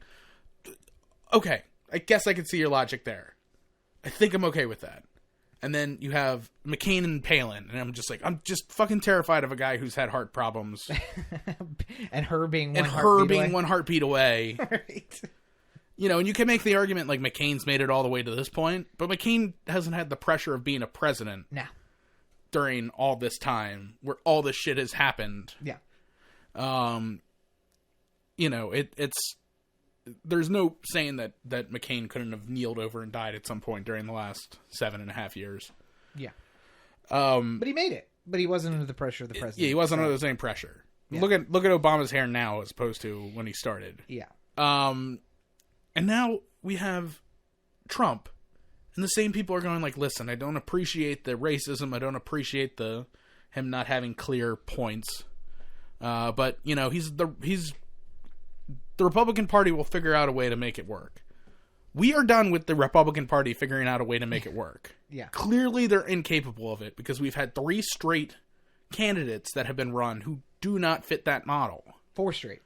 okay, I guess I can see your logic there. I think I'm okay with that. And then you have McCain and Palin, and I'm just fucking terrified of a guy who's had heart problems.
and her being
one heartbeat away.
Right.
You know, and you can make the argument like McCain's made it all the way to this point, but McCain hasn't had the pressure of being a president during all this time where all this shit has happened.
Yeah.
You know, it's there's no saying that McCain couldn't have kneeled over and died at some point during the last 7.5 years.
Yeah. But he made it. But he wasn't under the pressure of the president.
Yeah, he wasn't under the same pressure. Yeah. Look at Obama's hair now as opposed to when he started.
Yeah.
And now we have Trump. And the same people are going like, listen, I don't appreciate the racism. I don't appreciate him not having clear points. But, you know, the Republican Party will figure out a way to make it work. We are done with the Republican Party figuring out a way to make it work.
Yeah.
Clearly they're incapable of it because we've had 3 straight candidates that have been run who do not fit that model.
4 straight.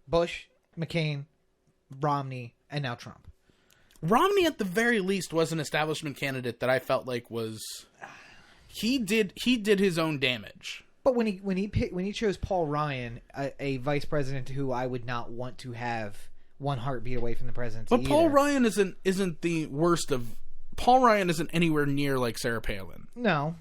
Bush, McCain, Romney, and now Trump.
Romney at the very least was an establishment candidate that I felt like was he did his own damage.
But when he chose Paul Ryan, a vice president who I would not want to have one heartbeat away from the presidency.
But Paul Ryan isn't the worst of. Paul Ryan isn't anywhere near like Sarah Palin.
No.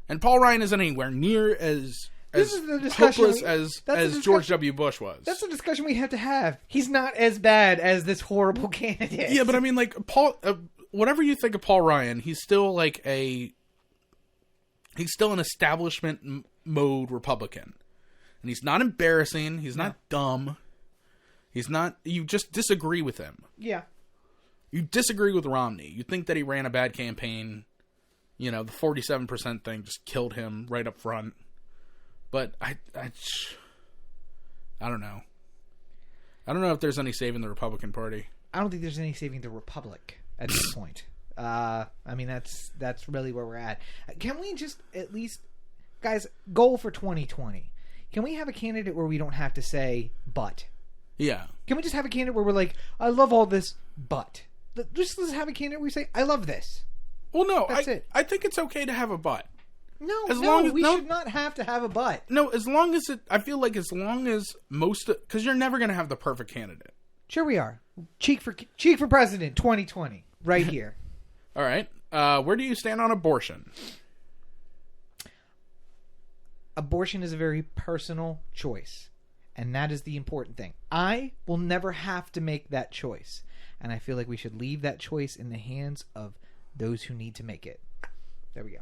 And Paul Ryan isn't anywhere near as hopeless as George W. Bush was.
That's a discussion we have to have. He's not as bad as this horrible candidate.
Yeah, but I mean, like Paul. Whatever you think of Paul Ryan, he's still like he's still an establishment mode Republican. And he's not embarrassing. He's not dumb. He's not... You just disagree with him.
Yeah.
You disagree with Romney. You think that he ran a bad campaign. You know, the 47% thing just killed him right up front. But I don't know. I don't know if there's any saving the Republican Party.
I don't think there's any saving the Republic at this point. I mean, that's really where we're at. Can we just at least... Guys, goal for 2020. Can we have a candidate where we don't have to say, but?
Yeah.
Can we just have a candidate where we're like, I love all this, but? Let's have a candidate where we say, I love this.
Well, no.
That's it.
I think it's okay to have a but.
No, we should not have to have a but.
No, as long as I feel like as long as because you're never going to have the perfect candidate.
Sure we are. Cheek for president 2020. Right here.
All right. Where do you stand on abortion?
Abortion is a very personal choice, and that is the important thing. I will never have to make that choice, and I feel like we should leave that choice in the hands of those who need to make it. There we go.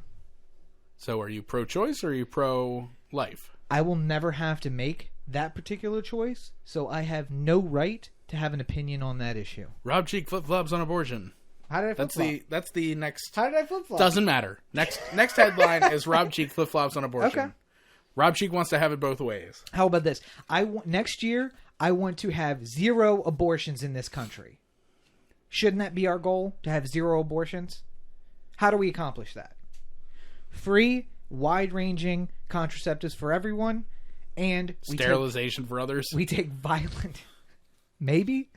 So are you pro-choice or are you pro-life?
I will never have to make that particular choice, so I have no right to have an opinion on that issue.
Rob Cheek flip-flops on abortion.
How did I flip-flop?
That's the next...
How did I flip-flop?
Doesn't matter. Next headline is Rob Cheek flip-flops on abortion.
Okay.
Rob Cheek wants to have it both ways.
How about this? Next year, I want to have 0 abortions in this country. Shouldn't that be our goal, to have 0 abortions? How do we accomplish that? Free, wide-ranging contraceptives for everyone, and
sterilization for others.
We take violent... Maybe.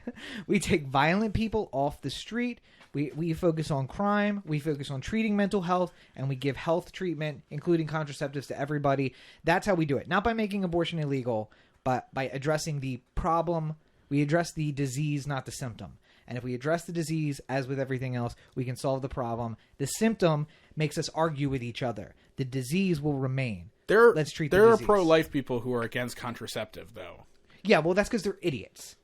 We take violent people off the street. We focus on crime. We focus on treating mental health. And we give health treatment, including contraceptives, to everybody. That's how we do it. Not by making abortion illegal, but by addressing the problem. We address the disease, not the symptom. And if we address the disease, as with everything else, we can solve the problem. The symptom makes us argue with each other. The disease will remain. Let's treat the disease.
There are pro-life people who are against contraceptive, though.
Yeah, well, that's because they're idiots.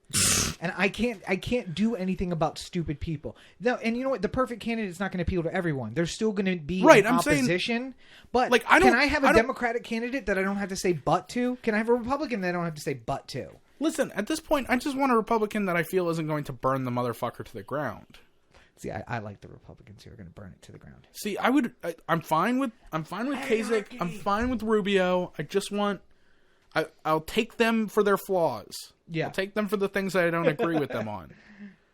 And I can't do anything about stupid people. No, and you know what? The perfect candidate is not going to appeal to everyone. There's still going to be an opposition. But
like,
can I have a Democratic candidate that I don't have to say but to? Can I have a Republican that I don't have to say but to?
Listen, at this point, I just want a Republican that I feel isn't going to burn the motherfucker to the ground.
See, I like the Republicans who are going to burn it to the ground.
See, I'm fine with Kasich. I'm fine with Rubio. I just want... I'll take them for their flaws.
Yeah.
I'll take them for the things that I don't agree with them on.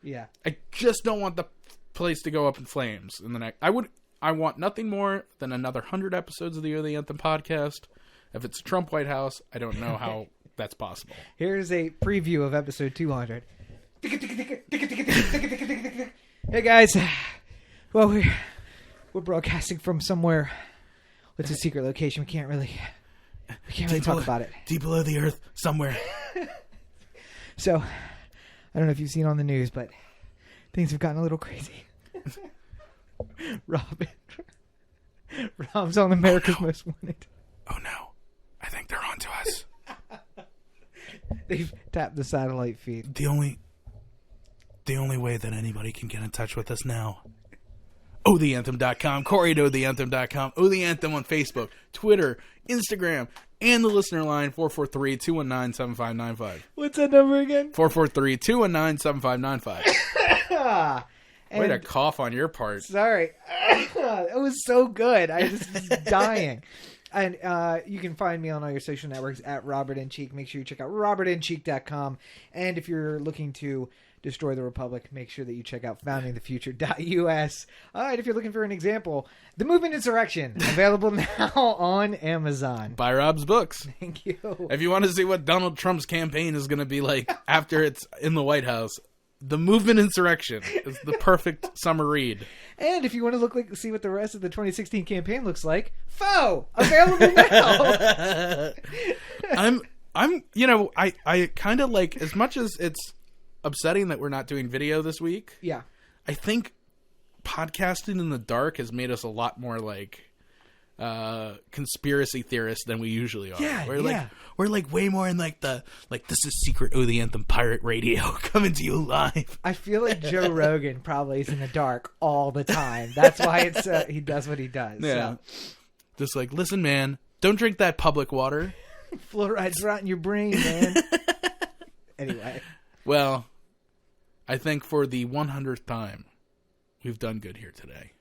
Yeah.
I just don't want the place to go up in flames in the next. I want nothing more than another 100 episodes of the O the Anthem podcast. If it's a Trump White House, I don't know how that's possible.
Here's a preview of episode 200. Hey guys. Well, we're broadcasting from somewhere. It's a secret location. We can't really talk about it.
Deep below the earth, somewhere.
So, I don't know if you've seen on the news, but things have gotten a little crazy. Rob's on America's Most Wanted.
Oh no. I think they're on to us.
They've tapped the satellite feed.
The only way that anybody can get in touch with us now. OhTheAnthem.com, Corey at OhTheAnthem.com, Oh The Anthem on Facebook, Twitter, Instagram, and the listener line, 443-219-7595.
What's that number again?
443-219-7595. Way to cough on your part.
Sorry. It was so good. I just was dying. And you can find me on all your social networks at Robert N. Cheek. Make sure you check out robertncheek.com. And if you're looking to destroy the Republic, make sure that you check out foundingthefuture.us. And if you're looking for an example, The Movement Insurrection, available now on Amazon.
Buy Rob's books.
Thank you.
If you want to see what Donald Trump's campaign is going to be like after it's in the White House, The Movement Insurrection is the perfect summer read.
And if you want to see what the rest of the 2016 campaign looks like, Faux, available now.
I kind of like, as much as it's upsetting that we're not doing video this week.
Yeah. I
think podcasting in the dark has made us a lot more like conspiracy theorists than we usually are.
Yeah,
we're like way more in like this is secret Oh the Anthem pirate radio coming to you live.
I feel like Joe Rogan probably is in the dark all the time. That's why he does what he does.
Yeah.
So.
Just like, listen, man, don't drink that public water.
Fluoride's rotting your brain, man. Anyway.
Well, I think for the 100th time, we've done good here today.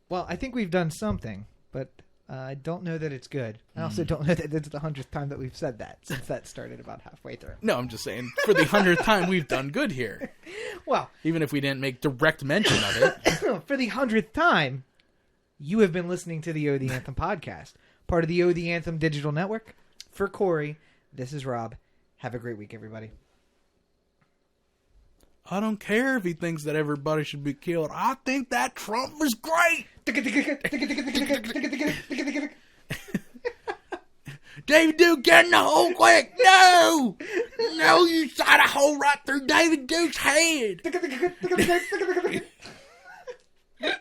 Well, I think we've done something, but I don't know that it's good. I also don't know that it's the 100th time that we've said that, since that started about halfway through.
No, I'm just saying, for the 100th time, we've done good here.
Well,
even if we didn't make direct mention of it.
For the 100th time, you have been listening to the Oh the Anthem podcast, part of the Oh the Anthem digital network. For Corey, this is Rob. Have a great week, everybody.
I don't care if he thinks that everybody should be killed. I think that Trump was great. David Duke, get in the hole quick. No, you shot a hole right through David Duke's head.